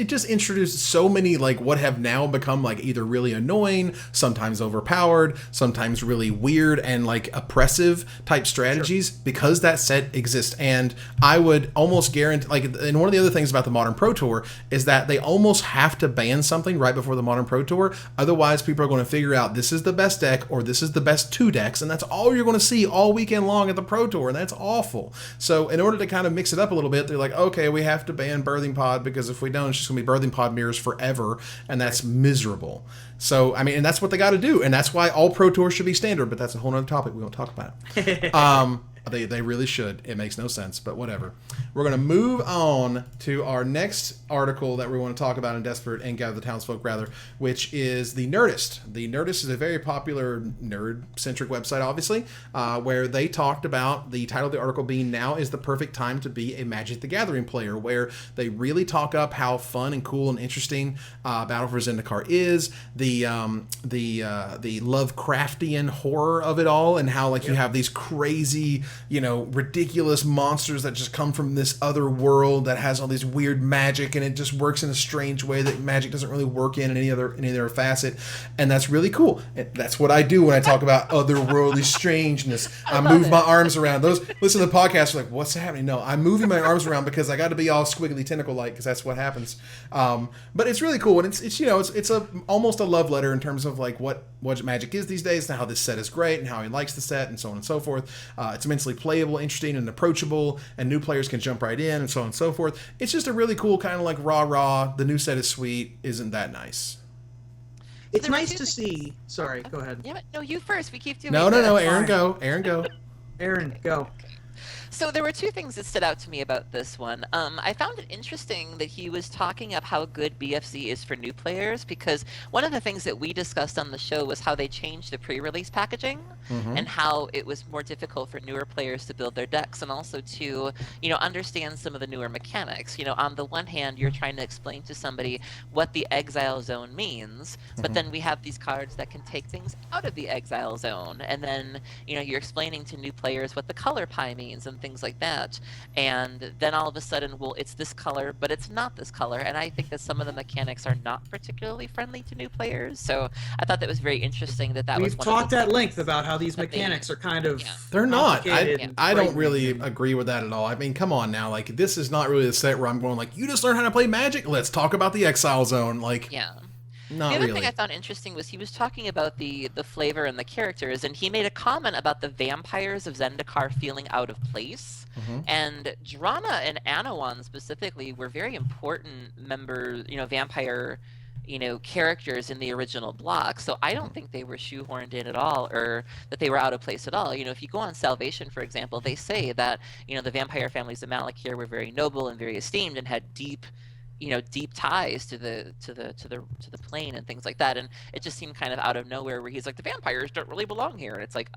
just introduced so many what have now become either really annoying, sometimes overpowered, sometimes really weird and oppressive type strategies because that set exists. And I would almost guarantee and one of the other things about the Modern Pro Tour is that they almost have to ban something right before the Modern Pro Tour. Otherwise, people are going to figure out this is the best deck or this is the best 2 decks, and that's all you're going to see all weekend long at the Pro Tour, and that's awful. So in order to kind of mix it up a little bit, they're like, okay, we have to ban Birthing Pod, because if we don't, it's just going to be Birthing Pod mirrors forever, and that's miserable. So, I mean, and that's what they got to do, and that's why all Pro Tours should be standard, but that's a whole other topic we won't talk about. They really should. It makes no sense, but whatever. We're going to move on to our next article that we want to talk about in Desperate and Gather the Townsfolk, rather, which is the Nerdist. The Nerdist is a very popular nerd-centric website, obviously, where they talked about the title of the article being "Now is the perfect time to be a Magic the Gathering player," where they really talk up how fun and cool and interesting Battle for Zendikar is, the Lovecraftian horror of it all, and how you have these crazy, ridiculous monsters that just come from this other world that has all these weird magic, and it just works in a strange way that magic doesn't really work in any other facet, and that's really cool. And that's what I do when I talk about otherworldly strangeness. I move my arms around. Those listen to the podcast are like, what's happening? No, I'm moving my arms around because I got to be all squiggly tentacle like, because that's what happens. But it's really cool, and it's almost a love letter in terms of what magic is these days, and how this set is great, and how he likes the set, and so on and so forth. It's immensely playable, interesting, and approachable, and new players can jump right in, and so on and so forth. It's just a really cool kind of rah, the new set is sweet, isn't that nice? It's nice to see. Sorry, go ahead. Yeah, no, you first. We keep doing No, this. Aaron, go. Aaron, go. Aaron, go. So there were two things that stood out to me about this one. I found it interesting that he was talking up how good BFZ is for new players, because one of the things that we discussed on the show was how they changed the pre-release packaging and how it was more difficult for newer players to build their decks, and also to, understand some of the newer mechanics. On the one hand, you're trying to explain to somebody what the exile zone means, but then we have these cards that can take things out of the exile zone, and then, you're explaining to new players what the color pie means and things like that, and then all of a sudden, well, it's this color, but it's not this color, and I think that some of the mechanics are not particularly friendly to new players. So I thought that was very interesting that was We've one talked of the at length about how these mechanics are kind of they're not. I don't really frightening. agree with that at all. I mean, come on now, this is not really the set where I'm going you just learn how to play Magic, let's talk about the Exile Zone. Yeah. Not the other really. thing I found interesting was he was talking about the flavor and the characters, and he made a comment about the vampires of Zendikar feeling out of place. And Drana and Anawan specifically were very important members, vampire, characters in the original block. So I don't think they were shoehorned in at all, or that they were out of place at all. If you go on Salvation, for example, they say that, the vampire families of Malakir were very noble and very esteemed and had deep ties to the plane and things like that, and it just seemed kind of out of nowhere where he's like, the vampires don't really belong here, and it's like,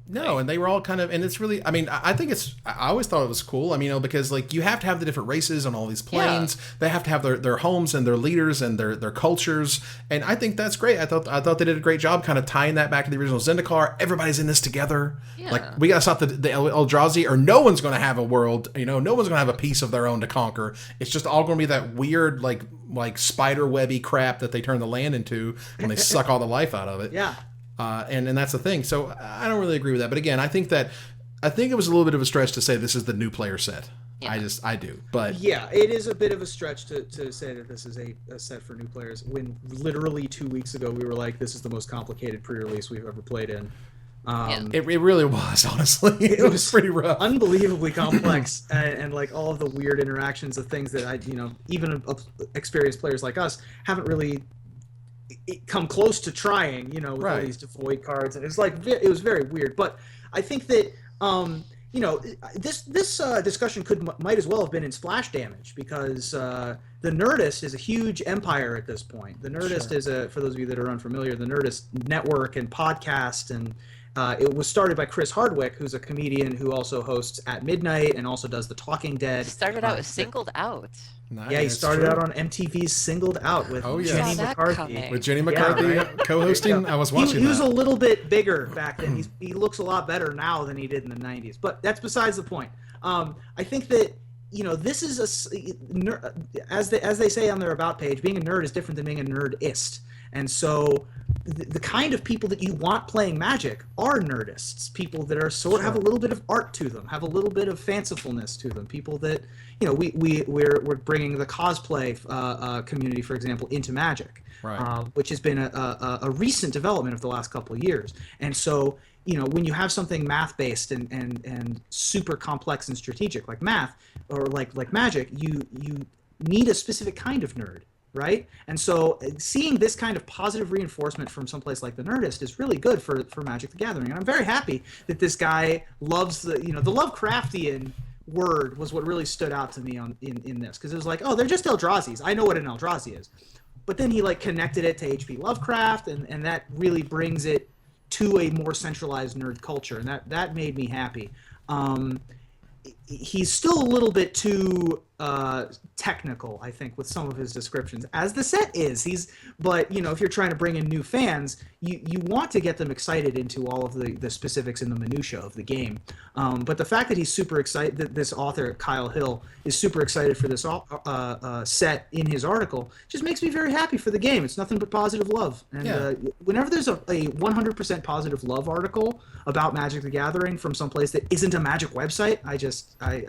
no, and they were all kind of, and it's really, I mean, I think I always thought it was cool, because you have to have the different races on all these planes. They have to have their homes and their leaders and their cultures, and I think that's great. I thought they did a great job kind of tying that back to the original Zendikar. Everybody's in this together. We gotta stop the Eldrazi, or no one's gonna have a world, no one's gonna have a piece of their own to conquer. It's just all gonna be that weird like spider webby crap that they turn the land into when they suck all the life out of it. And that's the thing. So I don't really agree with that. But again, I think it was a little bit of a stretch to say this is the new player set. I do. But yeah, it is a bit of a stretch to say that this is a set for new players, when literally 2 weeks ago we were like, this is the most complicated pre-release we've ever played in. It really was, honestly. It was pretty rough. Unbelievably complex, and all of the weird interactions of things that even experienced players like us haven't really come close to trying, with all these devoid cards, and it was very weird. But I think that this discussion might as well have been in Splash Damage, because the Nerdist is a huge empire at this point. The Nerdist is for those of you that are unfamiliar, the Nerdist network and podcast, and it was started by Chris Hardwick, who's a comedian who also hosts At Midnight and also does The Talking Dead. Started out as Singled Out. Nice. Yeah, he started out on MTV's Singled Out with Jenny McCarthy. With Jenny McCarthy co-hosting. I was watching He was a little bit bigger back then. He looks a lot better now than he did in the 90s. But that's besides the point. I think that, this is as they say on their About page, being a nerd is different than being a nerdist. And so the kind of people that you want playing Magic are nerdists, people that are have a little bit of art to them, have a little bit of fancifulness to them, people that, we're bringing the cosplay community, for example, into Magic, which has been a recent development of the last couple of years. And so, when you have something math-based and super complex and strategic like math, or like Magic, you need a specific kind of nerd. right? And so seeing this kind of positive reinforcement from someplace like the Nerdist is really good for Magic the Gathering. And I'm very happy that this guy loves the Lovecraftian word was what really stood out to me in this, because it was like, oh, they're just Eldrazi's. I know what an Eldrazi is. But then he like connected it to H.P. Lovecraft, and that really brings it to a more centralized nerd culture, and that made me happy. He's still a little bit too technical, I think, with some of his descriptions, as the set is. But if you're trying to bring in new fans, you want to get them excited into all of the specifics and the minutia of the game. But the fact that he's super excited, that this author Kyle Hill is super excited for this set in his article, just makes me very happy for the game. It's nothing but positive love. And whenever there's a 100% positive love article about Magic the Gathering from someplace that isn't a Magic website, I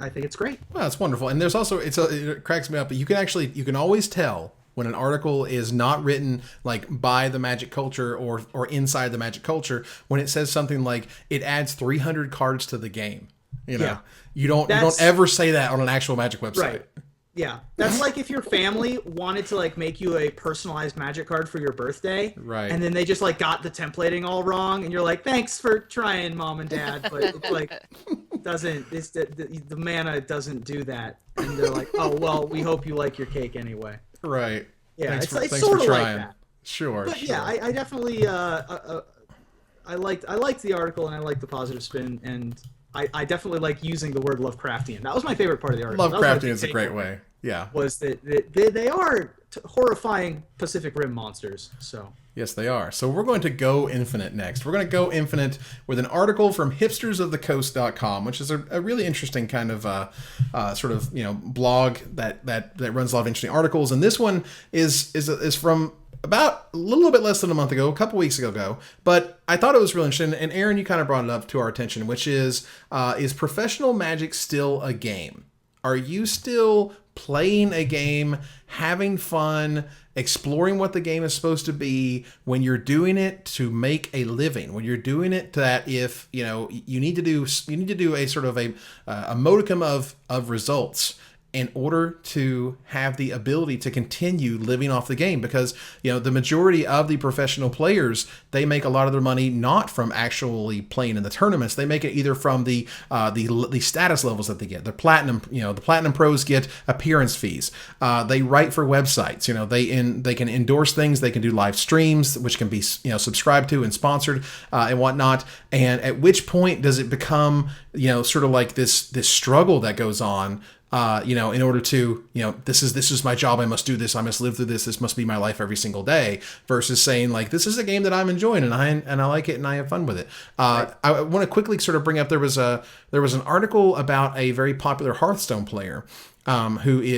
think it's great. Well, it's wonderful. And there's also it cracks me up, but you can always tell when an article is not written like by the Magic culture or inside the Magic culture, when it says something like it adds 300 cards to the game. You don't ever say that on an actual Magic website. Right. Yeah, that's like if your family wanted to like make you a personalized Magic card for your birthday, right? And then they just like got the templating all wrong, and you're like, "Thanks for trying, Mom and Dad," but it's like the mana doesn't do that, and they're like, "Oh well, we hope you like your cake anyway." Right. Yeah, thanks it's for sort of trying. like that. Sure. But sure. yeah, I definitely I liked the article, and I liked the positive spin, and I definitely like using the word Lovecraftian. That was my favorite part of the article. Lovecraftian is a great way. Yeah. Was that they are horrifying Pacific Rim monsters. So. Yes, they are. So we're going to go infinite next. We're going to go infinite with an article from hipstersofthecoast.com, which is a really interesting kind of blog that runs a lot of interesting articles. And this one is from about a little bit less than a month ago, a couple weeks ago, but I thought it was really interesting. And Aaron, you kind of brought it up to our attention, which is professional Magic still a game? Are you still playing a game, having fun, exploring what the game is supposed to be, when you're doing it to make a living, when you're doing it that if you need to do a sort of a modicum of results in order to have the ability to continue living off the game? Because the majority of the professional players, they make a lot of their money not from actually playing in the tournaments. They make it either from the status levels that they get. The platinum pros get appearance fees. They write for websites. They can endorse things. They can do live streams, which can be subscribed to and sponsored and whatnot. And at which point does it become sort of like this struggle that goes on? In order to, this is my job. I must do this. I must live through this. This must be my life every single day. Versus saying like, this is a game that I'm enjoying and I like it and I have fun with it. Right. I want to quickly sort of bring up, there was an article about a very popular Hearthstone player. He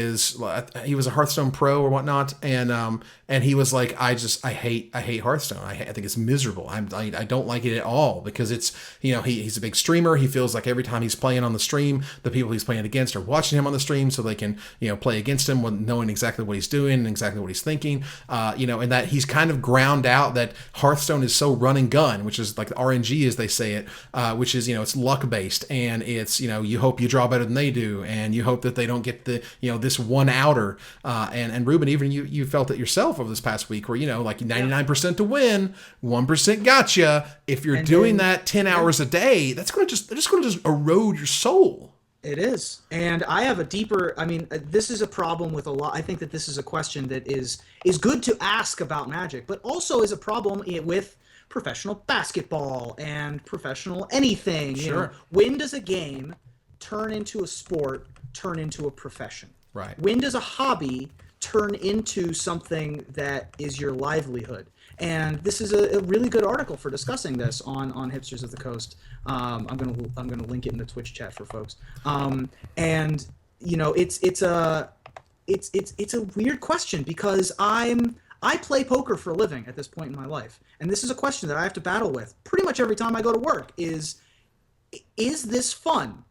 was a Hearthstone pro or whatnot, and he was like, I hate Hearthstone. I think it's miserable. I don't like it at all, because it's he's a big streamer. He feels like every time he's playing on the stream, the people he's playing against are watching him on the stream, so they can play against him with knowing exactly what he's doing and exactly what he's thinking. And that he's kind of ground out that Hearthstone is so run and gun, which is like the RNG as they say it, which is it's luck based, and it's you hope you draw better than they do, and you hope that they don't get this one outer, and Ruben, even you felt it yourself over this past week, where like 99% to win, 1% gotcha. If you're doing that 10 hours a day, that's going to just erode your soul. It is. And I have a deeper, this is a problem with a lot. I think that this is a question that is good to ask about Magic, but also is a problem with professional basketball and professional anything. Sure. When does a game turn into a sport, turn into a profession? Right. When does a hobby turn into something that is your livelihood? And this is a really good article for discussing this on Hipsters of the Coast. I'm gonna link it in the Twitch chat for folks. And it's a weird question, because I play poker for a living at this point in my life, and this is a question that I have to battle with pretty much every time I go to work. Is this fun?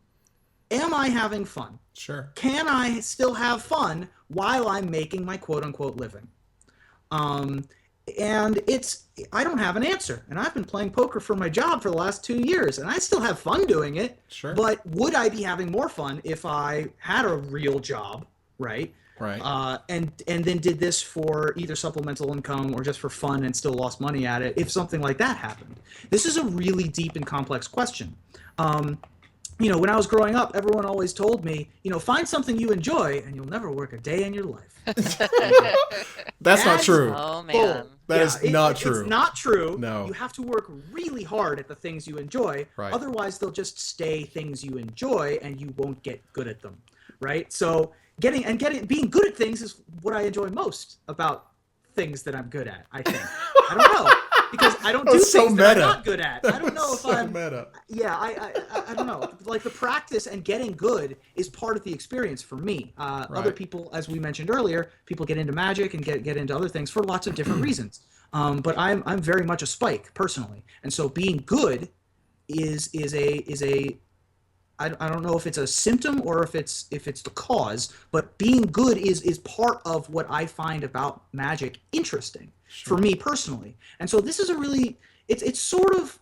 Am I having fun? Sure. Can I still have fun while I'm making my quote-unquote living? And I don't have an answer. And I've been playing poker for my job for the last 2 years, and I still have fun doing it. Sure. But would I be having more fun if I had a real job, right? Right. And then did this for either supplemental income or just for fun and still lost money at it, if something like that happened. This is a really deep and complex question. When I was growing up, everyone always told me, find something you enjoy and you'll never work a day in your life. That's not true. Oh, man. That is not true. It's not true. No. You have to work really hard at the things you enjoy. Right. Otherwise, they'll just stay things you enjoy and you won't get good at them. Right? So being good at things is what I enjoy most about things that I'm good at, I think. I don't know. Because I don't do things that I'm not good at. I don't know if I'm meta. Yeah, I don't know. Like the practice and getting good is part of the experience for me. Other people, as we mentioned earlier, people get into Magic and get into other things for lots of different reasons. But I'm very much a Spike personally, and so being good is a I don't know if it's a symptom or if it's the cause, but being good is part of what I find about Magic interesting for me personally. And so this is a really it sort of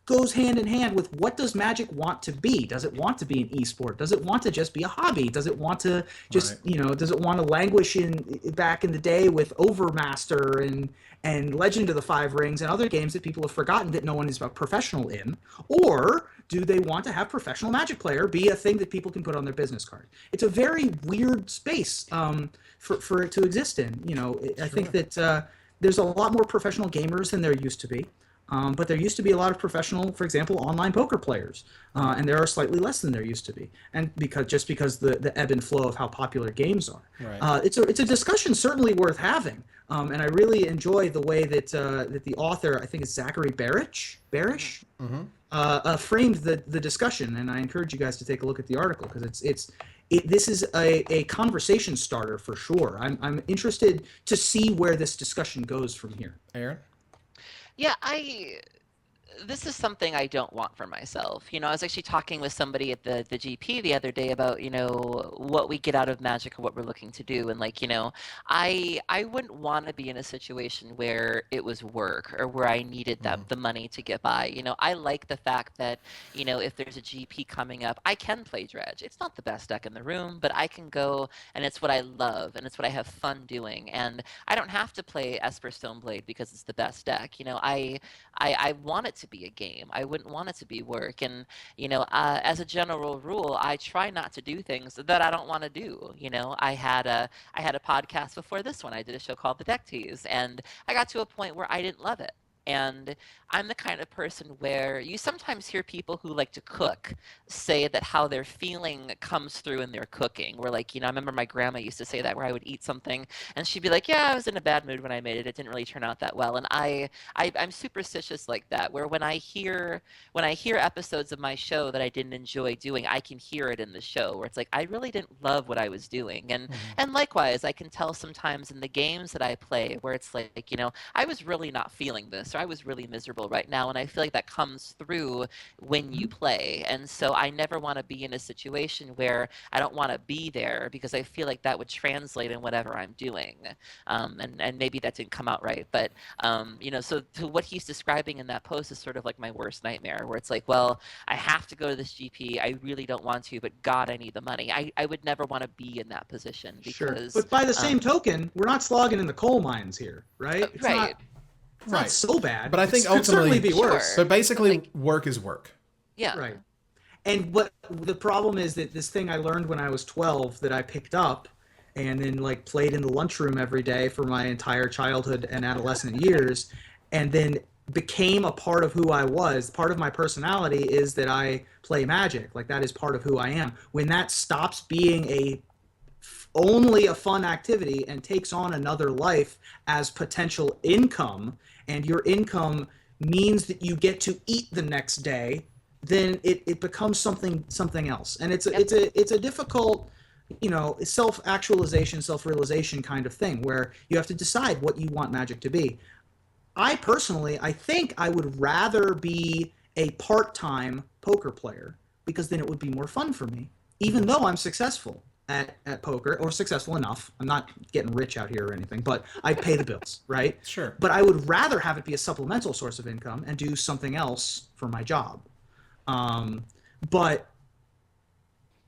goes hand in hand with what does Magic want to be? Does it want to be an esport? Does it want to just be a hobby? Does it want to just does it want to languish back in the day with Overmaster and Legend of the Five Rings and other games that people have forgotten that no one is a professional in? Or do they want to have professional Magic player be a thing that people can put on their business card? It's a very weird space for it to exist in. I think that there's a lot more professional gamers than there used to be. But there used to be a lot of professional, for example, online poker players, and there are slightly less than there used to be, and because the ebb and flow of how popular games are. Right. It's a discussion certainly worth having, and I really enjoy the way that the author, I think it's Zachary Barish, framed the discussion, and I encourage you guys to take a look at the article because this is a conversation starter for sure. I'm interested to see where this discussion goes from here. Aaron? Yeah, this is something I don't want for myself. I was actually talking with somebody at the GP the other day about, what we get out of Magic or what we're looking to do. And I wouldn't want to be in a situation where it was work or where I needed the money to get by. I like the fact that, if there's a GP coming up, I can play Dredge. It's not the best deck in the room, but I can go and it's what I love and it's what I have fun doing. And I don't have to play Esper Stoneblade because it's the best deck. I want it to be a game. I wouldn't want it to be work. And, as a general rule, I try not to do things that I don't want to do. I had a podcast before this one. I did a show called The Deck Tease, and I got to a point where I didn't love it. And I'm the kind of person where you sometimes hear people who like to cook say that how they're feeling comes through in their cooking. Where I remember my grandma used to say that, where I would eat something and she'd be like, yeah, I was in a bad mood when I made it. It didn't really turn out that well. And I'm superstitious like that, where when I hear episodes of my show that I didn't enjoy doing, I can hear it in the show where it's like, I really didn't love what I was doing. And likewise, I can tell sometimes in the games that I play where it's like, I was really not feeling this, or I was really miserable right now. And I feel like that comes through when you play. And so I never want to be in a situation where I don't want to be there because I feel like that would translate in whatever I'm doing. And maybe that didn't come out right. But, so to what he's describing in that post is sort of like my worst nightmare, where it's like, well, I have to go to this GP. I really don't want to, but God, I need the money. I would never want to be in that position because. Sure. But by the same token, we're not slogging in the coal mines here, right? It's right. It's not so bad. But I think it could certainly be worse. So basically, work is work. Yeah. Right. And what the problem is that this thing I learned when I was 12 that I picked up and then played in the lunchroom every day for my entire childhood and adolescent years, and then became a part of who I was. Part of my personality is that I play Magic. That is part of who I am. When that stops being only a fun activity and takes on another life as potential income, and your income means that you get to eat the next day, then it becomes something else. And it's a difficult, self-actualization, self-realization kind of thing where you have to decide what you want Magic to be. I think I would rather be a part-time poker player because then it would be more fun for me, even though I'm successful at poker, or successful enough. I'm not getting rich out here or anything, but I pay the bills, right? Sure. But I would rather have it be a supplemental source of income and do something else for my job. But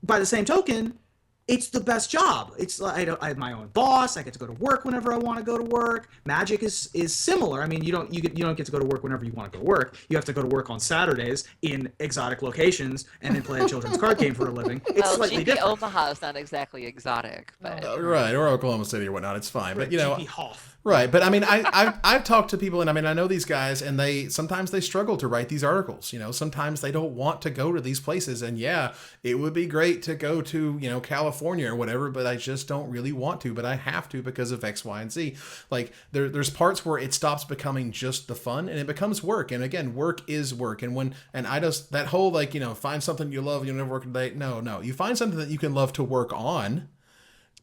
by the same token, it's the best job. It's like I have my own boss. I get to go to work whenever I want to go to work. Magic is similar. I mean, you don't get to go to work whenever you want to go to work. You have to go to work on Saturdays in exotic locations and then play a children's card game for a living. It's slightly GP different. Omaha is not exactly exotic, but Right, or Oklahoma City or whatnot. It's fine, but GP Hoff. Right, but I mean, I've talked to people, and I mean, I know these guys, and sometimes they struggle to write these articles. Sometimes they don't want to go to these places, and yeah, it would be great to go to California or whatever, but I just don't really want to. But I have to because of X, Y, and Z. Like there's parts where it stops becoming just the fun, and it becomes work. And again, work is work. And I just that whole find something you love, you'll never work a day. No, you find something that you can love to work on.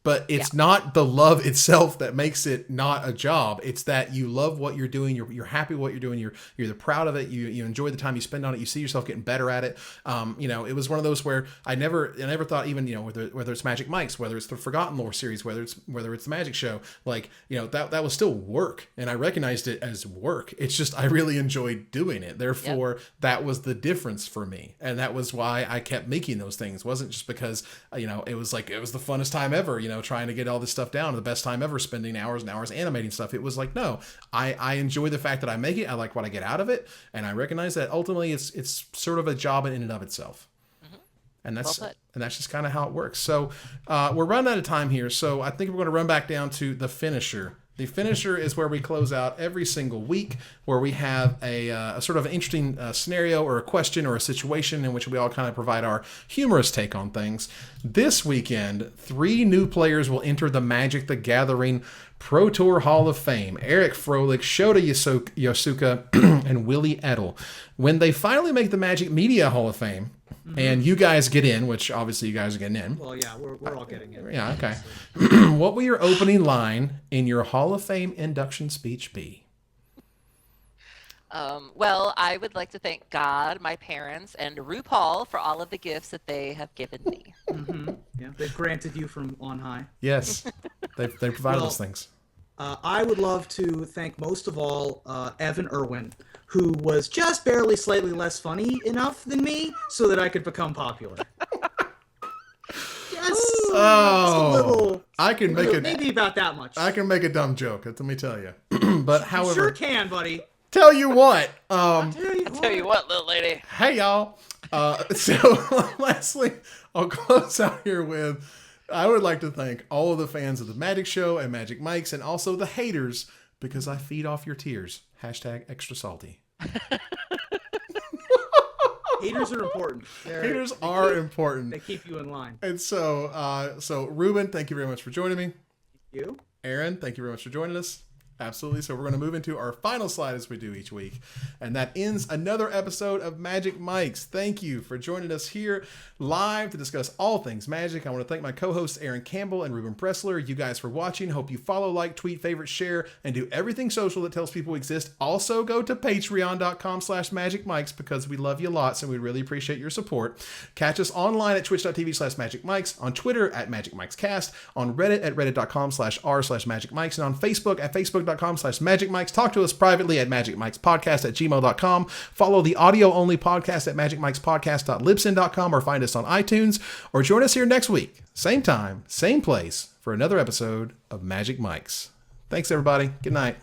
But it's not the love itself that makes it not a job. It's that you love what you're doing. You're happy with what you're doing. You're proud of it. You enjoy the time you spend on it. You see yourself getting better at it. It was one of those where I never thought even whether it's Magic Mike's, whether it's the Forgotten Lore series, whether it's the Magic Show, that was still work, and I recognized it as work. It's just I really enjoyed doing it. Therefore, that was the difference for me, and that was why I kept making those things. It wasn't just because it was the funnest time ever. Trying to get all this stuff down, the best time ever, spending hours and hours animating stuff. It was like, no, I enjoy the fact that I make it. I like what I get out of it. And I recognize that ultimately it's sort of a job in and of itself. Mm-hmm. And that's just kind of how it works. So we're running out of time here. So I think we're going to run back down to the finisher. The finisher is where we close out every single week, where we have a sort of an interesting scenario or a question or a situation in which we all kind of provide our humorous take on things. This weekend, 3 new players will enter the Magic the Gathering Pro Tour Hall of Fame. Eric Froehlich, Shota Yasooka, and Willy Edel. When they finally make the Magic Media Hall of Fame, and you guys get in, which obviously you guys are getting in. Well, yeah, we're all getting in. Yeah, okay. What will your opening line in your Hall of Fame induction speech be? Well, I would like to thank God, my parents, and RuPaul for all of the gifts that they have given me. Mm-hmm. Yeah, they've granted you from on high. Yes, they provided those things. I would love to thank most of all Evan Irwin, who was just barely slightly less funny enough than me so that I could become popular. Just a little. I can make it maybe about that much. I can make a dumb joke. Let me tell you. But however, you sure can, buddy. Tell you what. I'll tell you what, little lady. Hey y'all. So lastly, I'll close out here with. I would like to thank all of the fans of the Magic Show and Magic Mike's, and also the haters, because I feed off your tears. #extra salty. Haters are important. Haters are important. They keep you in line. And so Ruben, thank you very much for joining me. You. Aaron, thank you very much for joining us. Absolutely. So we're going to move into our final slide as we do each week. And that ends another episode of Magic Mike's. Thank you for joining us here live to discuss all things Magic. I want to thank my co-hosts Aaron Campbell and Ruben Pressler. You guys for watching. Hope you follow, like, tweet, favorite, share, and do everything social that tells people we exist. Also go to patreon.com/magicmikes because we love you lots and we really appreciate your support. Catch us online at twitch.tv/magicmikes, on Twitter at magicmikescast, on Reddit at reddit.com/r/magicmikes, and on Facebook at facebook.com/magicmikes. Talk to us privately at magicmikespodcast@gmail.com. Follow the audio-only podcast at magicmikespodcast.libsyn.com or find us on iTunes, or join us here next week, same time, same place, for another episode of Magic Mike's. Thanks, everybody. Good night.